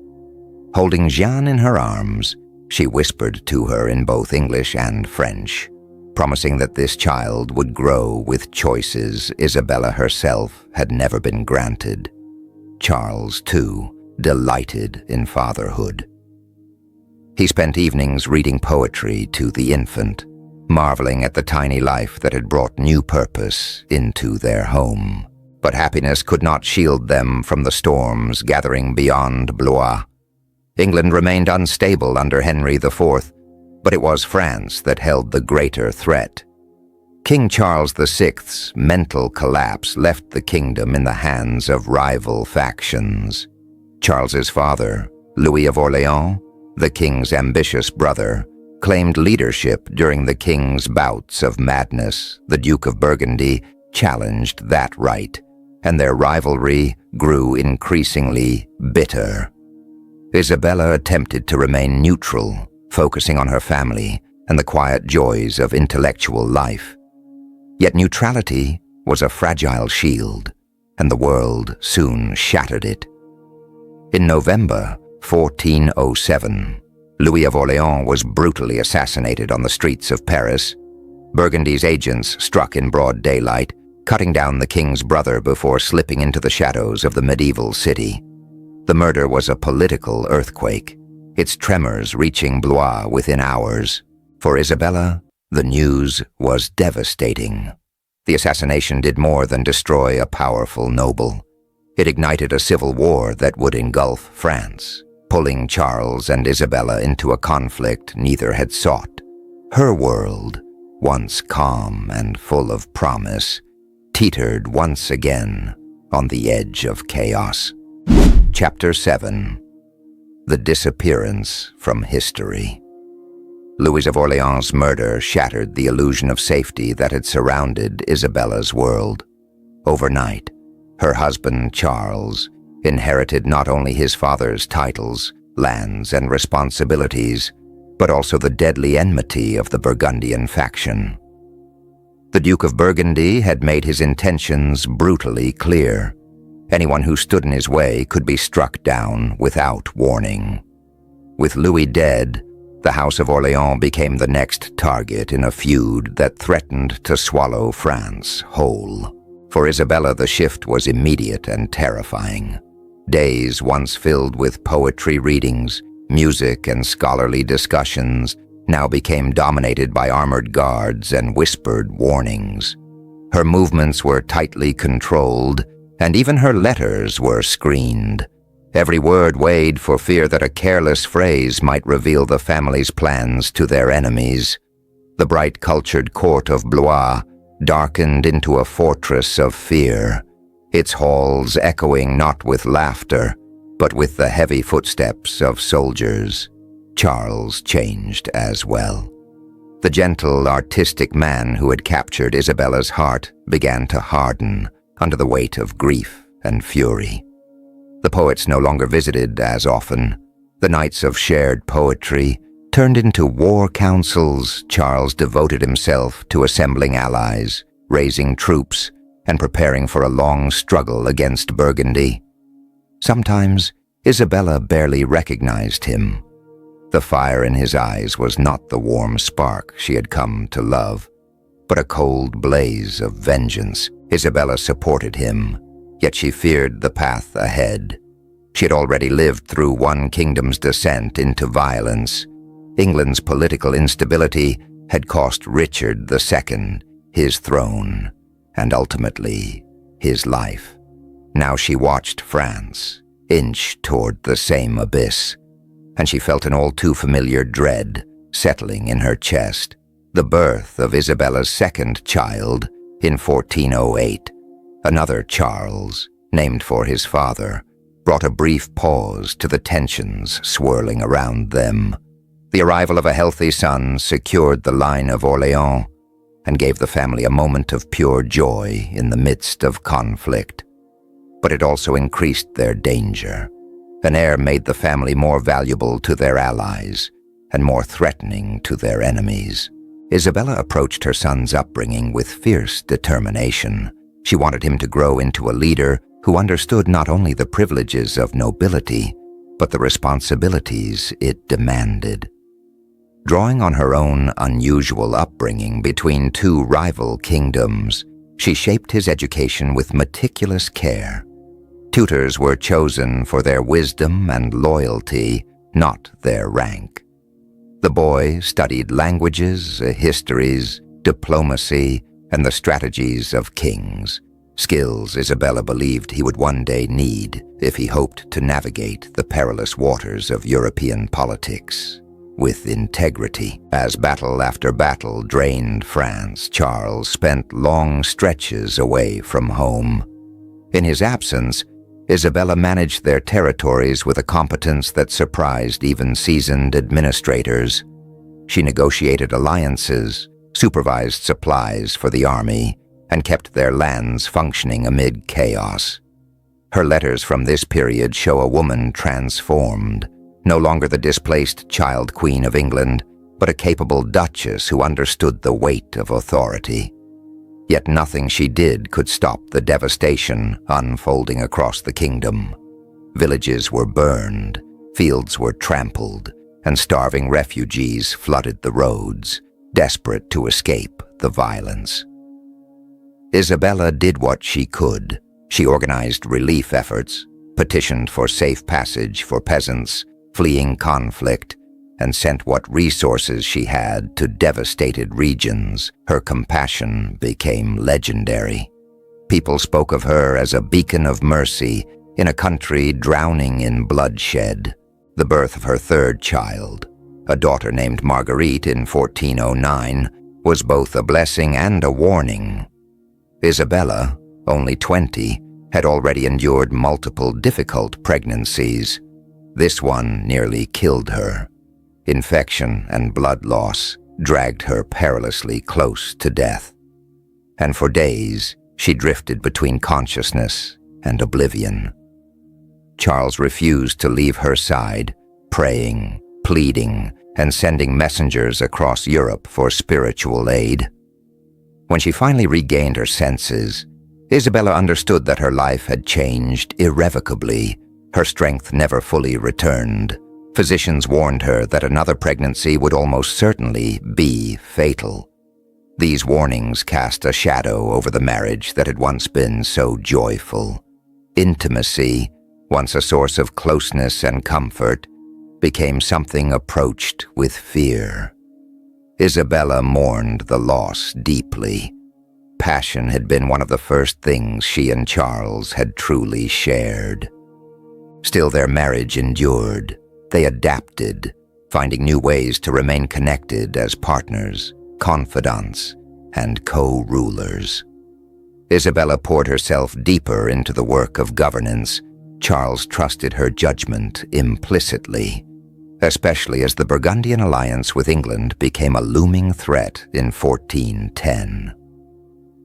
Holding Jeanne in her arms, She whispered to her in both English and French, promising that this child would grow with choices Isabella herself had never been granted. Charles, too, delighted in fatherhood. He spent evenings reading poetry to the infant, marveling at the tiny life that had brought new purpose into their home. But happiness could not shield them from the storms gathering beyond Blois. England remained unstable under Henry IV, but it was France that held the greater threat. King Charles VI's mental collapse left the kingdom in the hands of rival factions. Charles's father, Louis of Orléans, the king's ambitious brother, claimed leadership during the king's bouts of madness. The Duke of Burgundy challenged that right, and their rivalry grew increasingly bitter. Isabella attempted to remain neutral, focusing on her family and the quiet joys of intellectual life. Yet neutrality was a fragile shield, and the world soon shattered it. In November 1407, Louis of Orléans was brutally assassinated on the streets of Paris. Burgundy's agents struck in broad daylight, cutting down the king's brother before slipping into the shadows of the medieval city. The murder was a political earthquake, its tremors reaching Blois within hours. For Isabella, the news was devastating. The assassination did more than destroy a powerful noble. It ignited a civil war that would engulf France, pulling Charles and Isabella into a conflict neither had sought. Her world, once calm and full of promise, teetered once again on the edge of chaos. Chapter 7. The Disappearance from History. Louis of Orléans' murder shattered the illusion of safety that had surrounded Isabella's world. Overnight, her husband, Charles, inherited not only his father's titles, lands, and responsibilities, but also the deadly enmity of the Burgundian faction. The Duke of Burgundy had made his intentions brutally clear. Anyone who stood in his way could be struck down without warning. With Louis dead, the House of Orléans became the next target in a feud that threatened to swallow France whole. For Isabella, the shift was immediate and terrifying. Days once filled with poetry readings, music, and scholarly discussions now became dominated by armored guards and whispered warnings. Her movements were tightly controlled, and even her letters were screened. Every word weighed for fear that a careless phrase might reveal the family's plans to their enemies. The bright cultured court of Blois darkened into a fortress of fear, its halls echoing not with laughter, but with the heavy footsteps of soldiers. Charles changed as well. The gentle, artistic man who had captured Isabella's heart began to harden under the weight of grief and fury. The poets no longer visited as often. The nights of shared poetry turned into war councils. Charles devoted himself to assembling allies, raising troops, and preparing for a long struggle against Burgundy. Sometimes Isabella barely recognized him. The fire in his eyes was not the warm spark she had come to love, but a cold blaze of vengeance. Isabella supported him, yet she feared the path ahead. She had already lived through one kingdom's descent into violence. England's political instability had cost Richard II his throne, and ultimately his life. Now she watched France inch toward the same abyss, and she felt an all too familiar dread settling in her chest. The birth of Isabella's second child in 1408, another Charles, named for his father, brought a brief pause to the tensions swirling around them. The arrival of a healthy son secured the line of Orléans and gave the family a moment of pure joy in the midst of conflict. But it also increased their danger. An heir made the family more valuable to their allies and more threatening to their enemies. Isabella approached her son's upbringing with fierce determination. She wanted him to grow into a leader who understood not only the privileges of nobility, but the responsibilities it demanded. Drawing on her own unusual upbringing between two rival kingdoms, she shaped his education with meticulous care. Tutors were chosen for their wisdom and loyalty, not their rank. The boy studied languages, histories, diplomacy, and the strategies of kings, skills Isabella believed he would one day need if he hoped to navigate the perilous waters of European politics with integrity. As battle after battle drained France, Charles spent long stretches away from home. In his absence, Isabella managed their territories with a competence that surprised even seasoned administrators. She negotiated alliances, supervised supplies for the army, and kept their lands functioning amid chaos. Her letters from this period show a woman transformed, no longer the displaced child queen of England, but a capable duchess who understood the weight of authority. Yet nothing she did could stop the devastation unfolding across the kingdom. Villages were burned, fields were trampled, and starving refugees flooded the roads, desperate to escape the violence. Isabella did what she could. She organized relief efforts, petitioned for safe passage for peasants fleeing conflict, and sent what resources she had to devastated regions. Her compassion became legendary. People spoke of her as a beacon of mercy in a country drowning in bloodshed. The birth of her third child, a daughter named Marguerite in 1409, was both a blessing and a warning. Isabella, only 20, had already endured multiple difficult pregnancies. This one nearly killed her. Infection and blood loss dragged her perilously close to death. And for days, she drifted between consciousness and oblivion. Charles refused to leave her side, praying, pleading, and sending messengers across Europe for spiritual aid. When she finally regained her senses, Isabella understood that her life had changed irrevocably. Her strength never fully returned. Physicians warned her that another pregnancy would almost certainly be fatal. These warnings cast a shadow over the marriage that had once been so joyful. Intimacy, once a source of closeness and comfort, became something approached with fear. Isabella mourned the loss deeply. Passion had been one of the first things she and Charles had truly shared. Still, their marriage endured. They adapted, finding new ways to remain connected as partners, confidants, and co-rulers. Isabella poured herself deeper into the work of governance. Charles trusted her judgment implicitly, especially as the Burgundian alliance with England became a looming threat in 1410.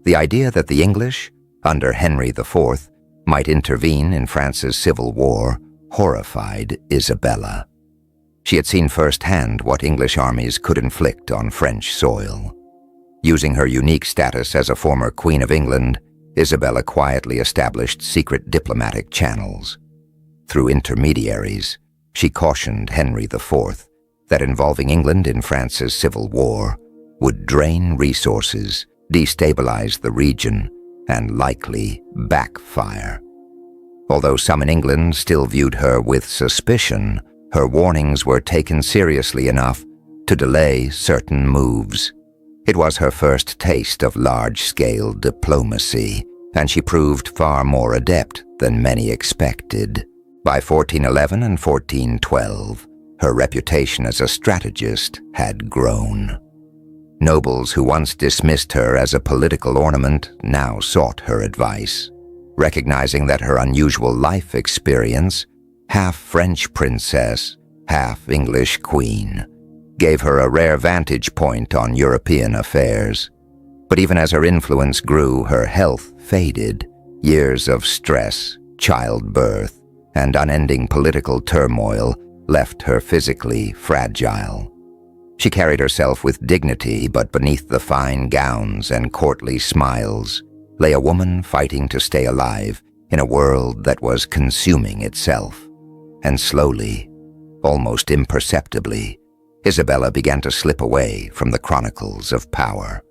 The idea that the English, under Henry IV, might intervene in France's civil war horrified Isabella. She had seen firsthand what English armies could inflict on French soil. Using her unique status as a former Queen of England, Isabella quietly established secret diplomatic channels. Through intermediaries, she cautioned Henry IV that involving England in France's civil war would drain resources, destabilize the region, and likely backfire. Although some in England still viewed her with suspicion, her warnings were taken seriously enough to delay certain moves. It was her first taste of large-scale diplomacy, and she proved far more adept than many expected. By 1411 and 1412, her reputation as a strategist had grown. Nobles who once dismissed her as a political ornament now sought her advice, recognizing that her unusual life experience, half French princess, half English queen, gave her a rare vantage point on European affairs. But even as her influence grew, her health faded. Years of stress, childbirth, and unending political turmoil left her physically fragile. She carried herself with dignity, but beneath the fine gowns and courtly smiles lay a woman fighting to stay alive in a world that was consuming itself. And slowly, almost imperceptibly, Isabella began to slip away from the chronicles of power.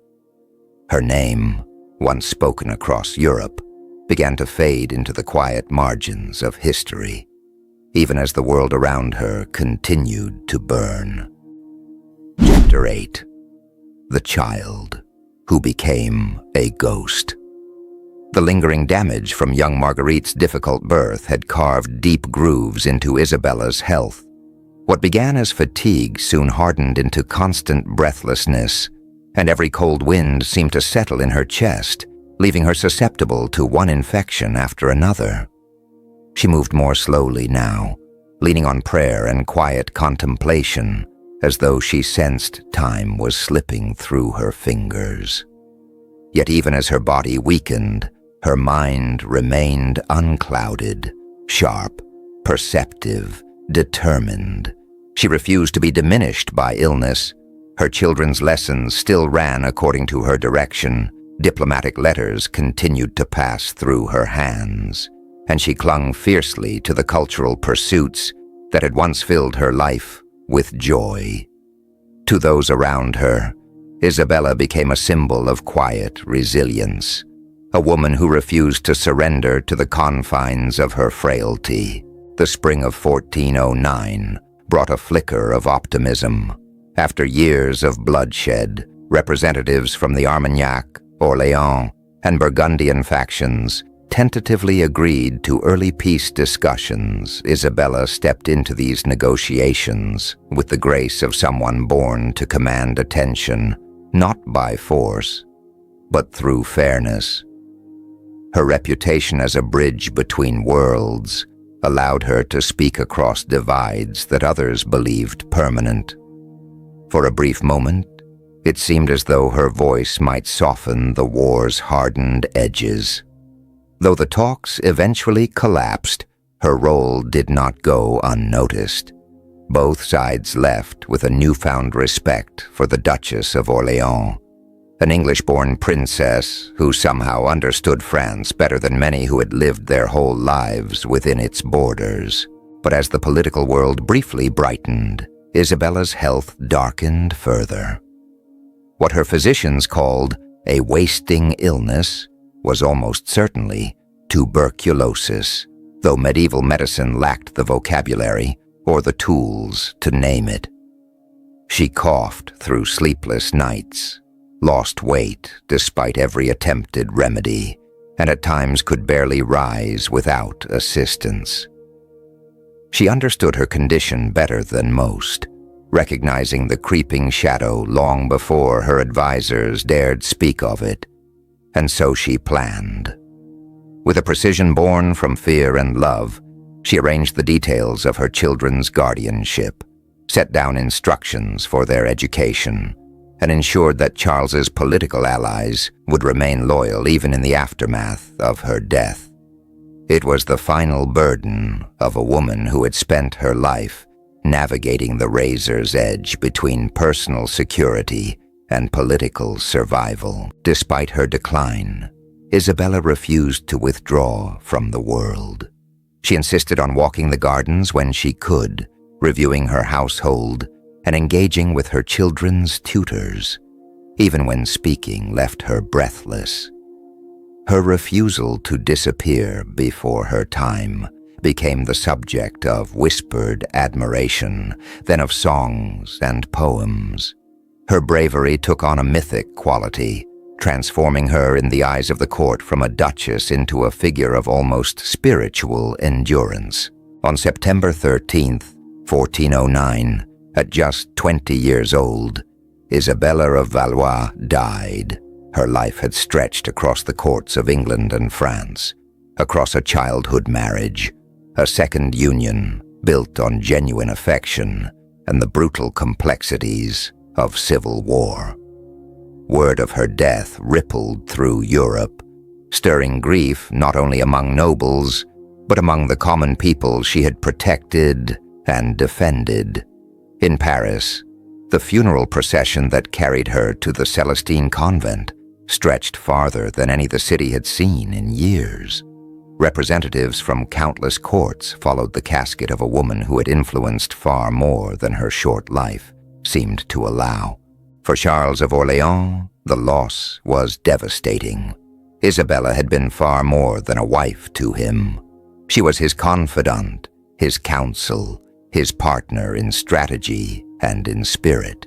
Her name, once spoken across Europe, began to fade into the quiet margins of history, even as the world around her continued to burn. Chapter 8. The Child Who Became a Ghost. The lingering damage from young Marguerite's difficult birth had carved deep grooves into Isabella's health. What began as fatigue soon hardened into constant breathlessness, and every cold wind seemed to settle in her chest, leaving her susceptible to one infection after another. She moved more slowly now, leaning on prayer and quiet contemplation, as though she sensed time was slipping through her fingers. Yet even as her body weakened, her mind remained unclouded, sharp, perceptive, determined. She refused to be diminished by illness. Her children's lessons still ran according to her direction. Diplomatic letters continued to pass through her hands, and she clung fiercely to the cultural pursuits that had once filled her life with joy. To those around her, Isabella became a symbol of quiet resilience, a woman who refused to surrender to the confines of her frailty. The spring of 1409 brought a flicker of optimism. After years of bloodshed, representatives from the Armagnac, Orléans, and Burgundian factions tentatively agreed to early peace discussions. Isabella stepped into these negotiations with the grace of someone born to command attention, not by force, but through fairness. Her reputation as a bridge between worlds allowed her to speak across divides that others believed permanent. For a brief moment, it seemed as though her voice might soften the war's hardened edges. Though the talks eventually collapsed, her role did not go unnoticed. Both sides left with a newfound respect for the Duchess of Orléans, an English-born princess who somehow understood France better than many who had lived their whole lives within its borders. But as the political world briefly brightened, Isabella's health darkened further. What her physicians called a wasting illness was almost certainly tuberculosis, though medieval medicine lacked the vocabulary or the tools to name it. She coughed through sleepless nights, lost weight despite every attempted remedy, and at times could barely rise without assistance. She understood her condition better than most, recognizing the creeping shadow long before her advisors dared speak of it, and so she planned. With a precision born from fear and love, she arranged the details of her children's guardianship, set down instructions for their education, and ensured that Charles's political allies would remain loyal even in the aftermath of her death. It was the final burden of a woman who had spent her life navigating the razor's edge between personal security and political survival. Despite her decline, Isabella refused to withdraw from the world. She insisted on walking the gardens when she could, reviewing her household, and engaging with her children's tutors, even when speaking left her breathless. Her refusal to disappear before her time became the subject of whispered admiration, then of songs and poems. Her bravery took on a mythic quality, transforming her in the eyes of the court from a duchess into a figure of almost spiritual endurance. On September 13th, 1409, at just 20 years old, Isabella of Valois died. Her life had stretched across the courts of England and France, across a childhood marriage, a second union built on genuine affection and the brutal complexities of civil war. Word of her death rippled through Europe, stirring grief not only among nobles, but among the common people she had protected and defended. In Paris, the funeral procession that carried her to the Celestine convent stretched farther than any the city had seen in years. Representatives from countless courts followed the casket of a woman who had influenced far more than her short life, seemed to allow. For Charles of Orléans, the loss was devastating. Isabella had been far more than a wife to him. She was his confidant, his counsel, his partner in strategy and in spirit.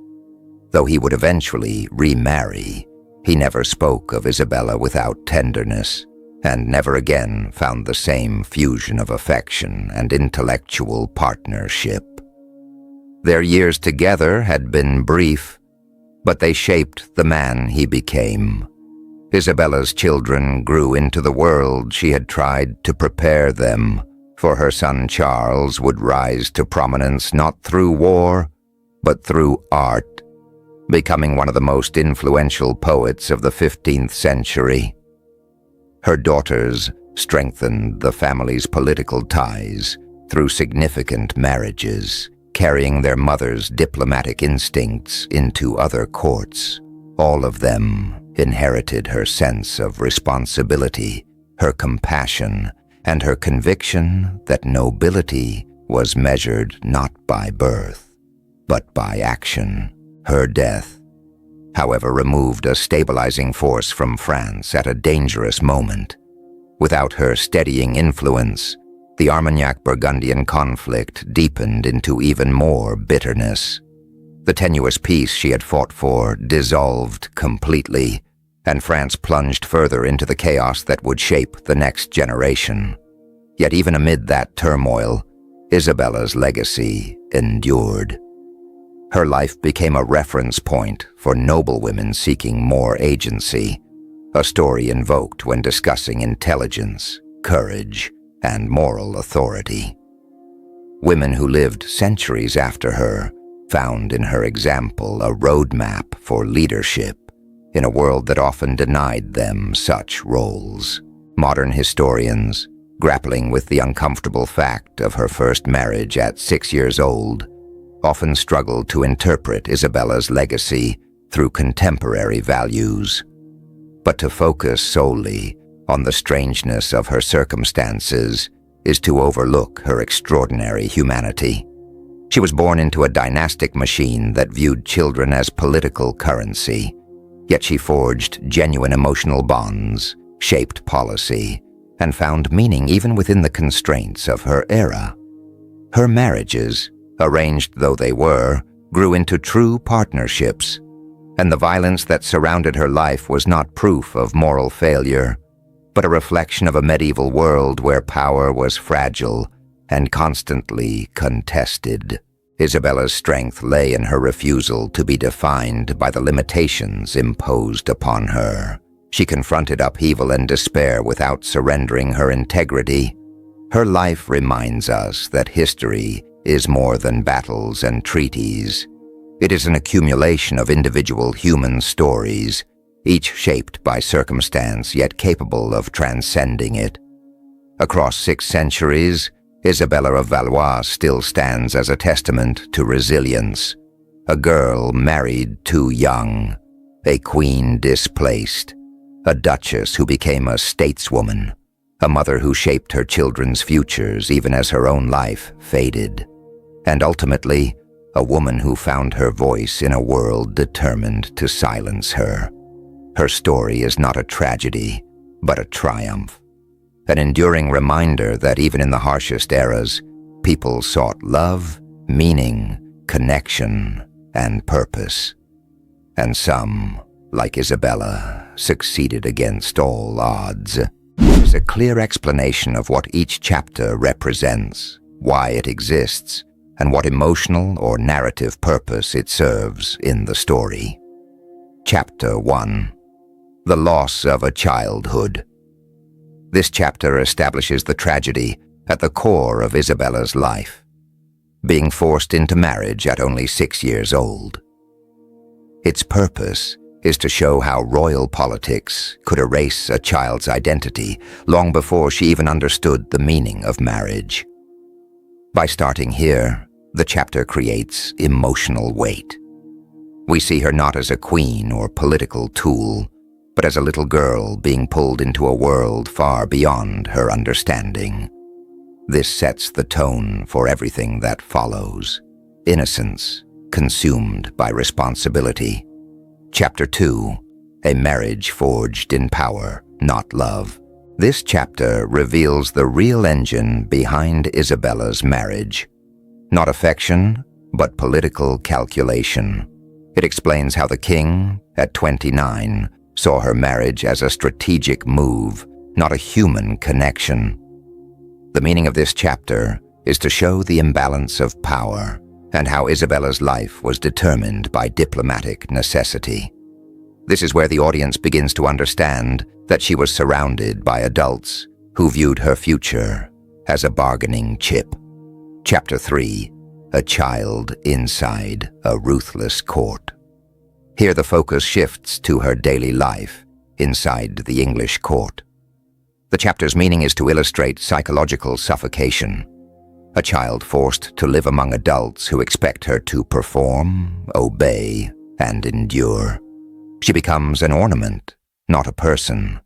Though he would eventually remarry, he never spoke of Isabella without tenderness, and never again found the same fusion of affection and intellectual partnership. Their years together had been brief, but they shaped the man he became. Isabella's children grew into the world she had tried to prepare them, for her son Charles would rise to prominence not through war, but through art, becoming one of the most influential poets of the 15th century. Her daughters strengthened the family's political ties through significant marriages, carrying their mother's diplomatic instincts into other courts. All of them inherited her sense of responsibility, her compassion, and her conviction that nobility was measured not by birth, but by action. Her death, however, removed a stabilizing force from France at a dangerous moment. Without her steadying influence, the Armagnac-Burgundian conflict deepened into even more bitterness. The tenuous peace she had fought for dissolved completely, and France plunged further into the chaos that would shape the next generation. Yet even amid that turmoil, Isabella's legacy endured. Her life became a reference point for noblewomen seeking more agency, a story invoked when discussing intelligence, courage, and moral authority. Women who lived centuries after her found in her example a roadmap for leadership in a world that often denied them such roles. Modern historians, grappling with the uncomfortable fact of her first marriage at 6 years old, often struggled to interpret Isabella's legacy through contemporary values. But to focus solely on the strangeness of her circumstances is to overlook her extraordinary humanity. She was born into a dynastic machine that viewed children as political currency, yet she forged genuine emotional bonds, shaped policy, and found meaning even within the constraints of her era. Her marriages, arranged though they were, grew into true partnerships, and the violence that surrounded her life was not proof of moral failure, but a reflection of a medieval world where power was fragile and constantly contested. Isabella's strength lay in her refusal to be defined by the limitations imposed upon her. She confronted upheaval and despair without surrendering her integrity. Her life reminds us that history is more than battles and treaties. It is an accumulation of individual human stories, each shaped by circumstance yet capable of transcending it. Across 6 centuries, Isabella of Valois still stands as a testament to resilience. A girl married too young, a queen displaced, a duchess who became a stateswoman, a mother who shaped her children's futures even as her own life faded, and ultimately, a woman who found her voice in a world determined to silence her. Her story is not a tragedy, but a triumph, an enduring reminder that even in the harshest eras, people sought love, meaning, connection, and purpose. And some, like Isabella, succeeded against all odds. There's a clear explanation of what each chapter represents, why it exists, and what emotional or narrative purpose it serves in the story. Chapter 1. The Loss of a Childhood. This chapter establishes the tragedy at the core of Isabella's life, being forced into marriage at only 6 years old. Its purpose is to show how royal politics could erase a child's identity long before she even understood the meaning of marriage. By starting here, the chapter creates emotional weight. We see her not as a queen or political tool, but as a little girl being pulled into a world far beyond her understanding. This sets the tone for everything that follows: innocence, consumed by responsibility. Chapter 2, A Marriage Forged in Power, Not Love. This chapter reveals the real engine behind Isabella's marriage. Not affection, but political calculation. It explains how the king, at 29, saw her marriage as a strategic move, not a human connection. The meaning of this chapter is to show the imbalance of power and how Isabella's life was determined by diplomatic necessity. This is where the audience begins to understand that she was surrounded by adults who viewed her future as a bargaining chip. Chapter 3, A Child Inside a Ruthless Court. Here the focus shifts to her daily life inside the English court. The chapter's meaning is to illustrate psychological suffocation, a child forced to live among adults who expect her to perform, obey, and endure. She becomes an ornament, not a person.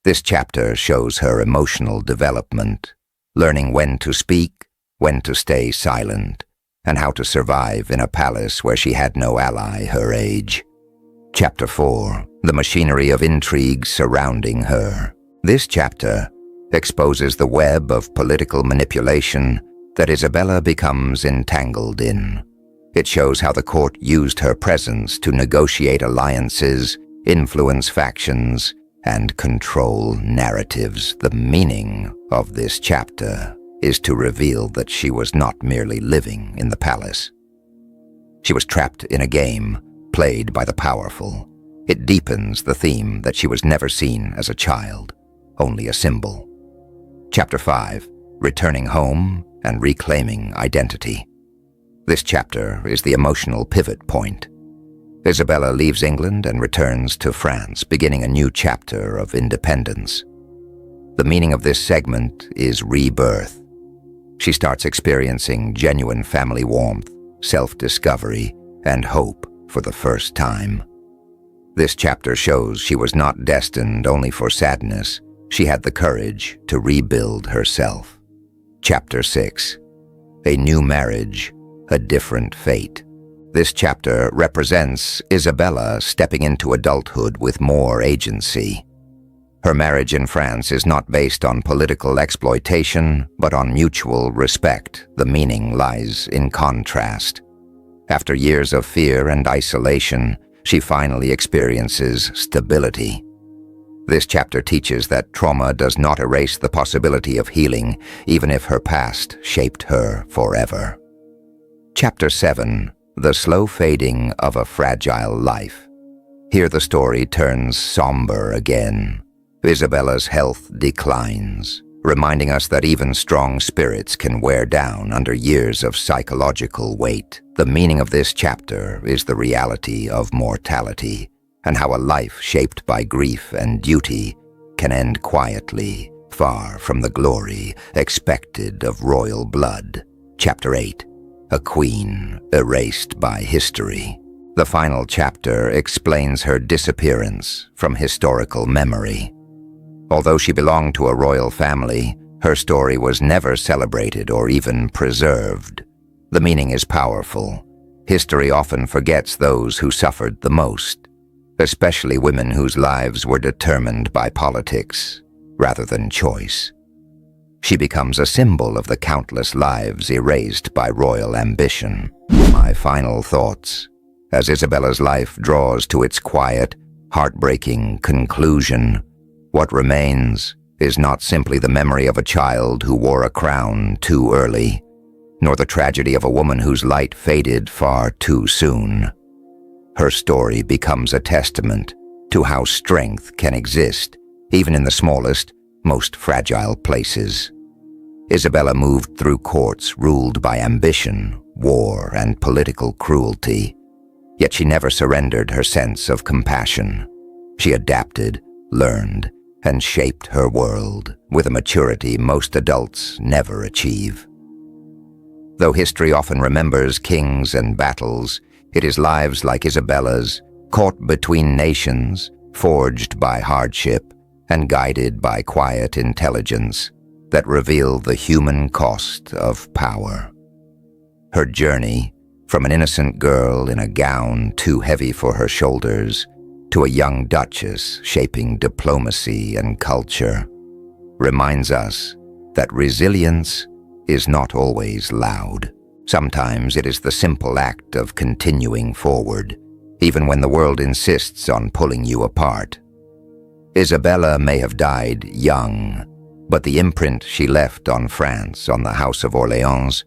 This chapter shows her emotional development, learning when to speak, when to stay silent, and how to survive in a palace where she had no ally her age. Chapter 4, The Machinery of Intrigue Surrounding Her. This chapter exposes the web of political manipulation that Isabella becomes entangled in. It shows how the court used her presence to negotiate alliances, influence factions, and control narratives. The meaning of this chapter is to reveal that she was not merely living in the palace. She was trapped in a game played by the powerful. It deepens the theme that she was never seen as a child, only a symbol. Chapter 5, Returning Home and Reclaiming Identity. This chapter is the emotional pivot point. Isabella leaves England and returns to France, beginning a new chapter of independence. The meaning of this segment is rebirth. She starts experiencing genuine family warmth, self-discovery, and hope for the first time. This chapter shows she was not destined only for sadness. She had the courage to rebuild herself. Chapter 6, A New Marriage, A Different Fate. This chapter represents Isabella stepping into adulthood with more agency. Her marriage in France is not based on political exploitation, but on mutual respect. The meaning lies in contrast. After years of fear and isolation, she finally experiences stability. This chapter teaches that trauma does not erase the possibility of healing, even if her past shaped her forever. Chapter 7, The Slow Fading of a Fragile Life. Here the story turns somber again. Isabella's health declines, reminding us that even strong spirits can wear down under years of psychological weight. The meaning of this chapter is the reality of mortality, and how a life shaped by grief and duty can end quietly, far from the glory expected of royal blood. Chapter 8, A Queen Erased by History. The final chapter explains her disappearance from historical memory. Although she belonged to a royal family, her story was never celebrated or even preserved. The meaning is powerful. History often forgets those who suffered the most, especially women whose lives were determined by politics rather than choice. She becomes a symbol of the countless lives erased by royal ambition. My final thoughts, as Isabella's life draws to its quiet, heartbreaking conclusion, what remains is not simply the memory of a child who wore a crown too early, nor the tragedy of a woman whose light faded far too soon. Her story becomes a testament to how strength can exist, even in the smallest, most fragile places. Isabella moved through courts ruled by ambition, war, and political cruelty, yet she never surrendered her sense of compassion. She adapted, learned, and shaped her world with a maturity most adults never achieve. Though history often remembers kings and battles, it is lives like Isabella's, caught between nations, forged by hardship, and guided by quiet intelligence, that reveal the human cost of power. Her journey, From an innocent girl in a gown too heavy for her shoulders to a young duchess shaping diplomacy and culture, reminds us that resilience is not always loud. Sometimes it is the simple act of continuing forward, even when the world insists on pulling you apart. Isabella may have died young, but the imprint she left on France, on the House of Orleans,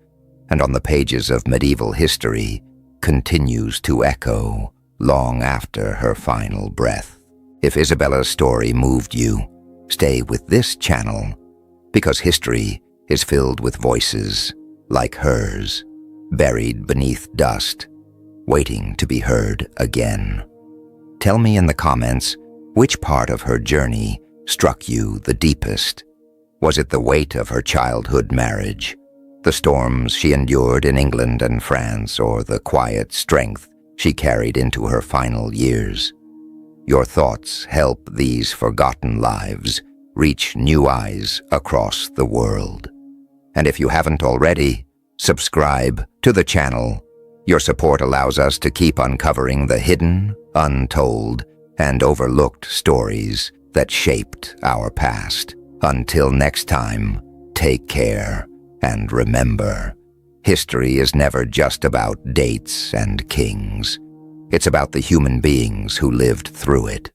and on the pages of medieval history continues to echo long after her final breath. If Isabella's story moved you, stay with this channel, because history is filled with voices like hers, buried beneath dust, waiting to be heard again. Tell me in the comments which part of her journey struck you the deepest. Was it the weight of her childhood marriage, the storms she endured in England and France, or the quiet strength she carried into her final years? Your thoughts help these forgotten lives reach new eyes across the world. And if you haven't already, subscribe to the channel. Your support allows us to keep uncovering the hidden, untold, and overlooked stories that shaped our past. Until next time, take care, and remember, history is never just about dates and kings. It's about the human beings who lived through it.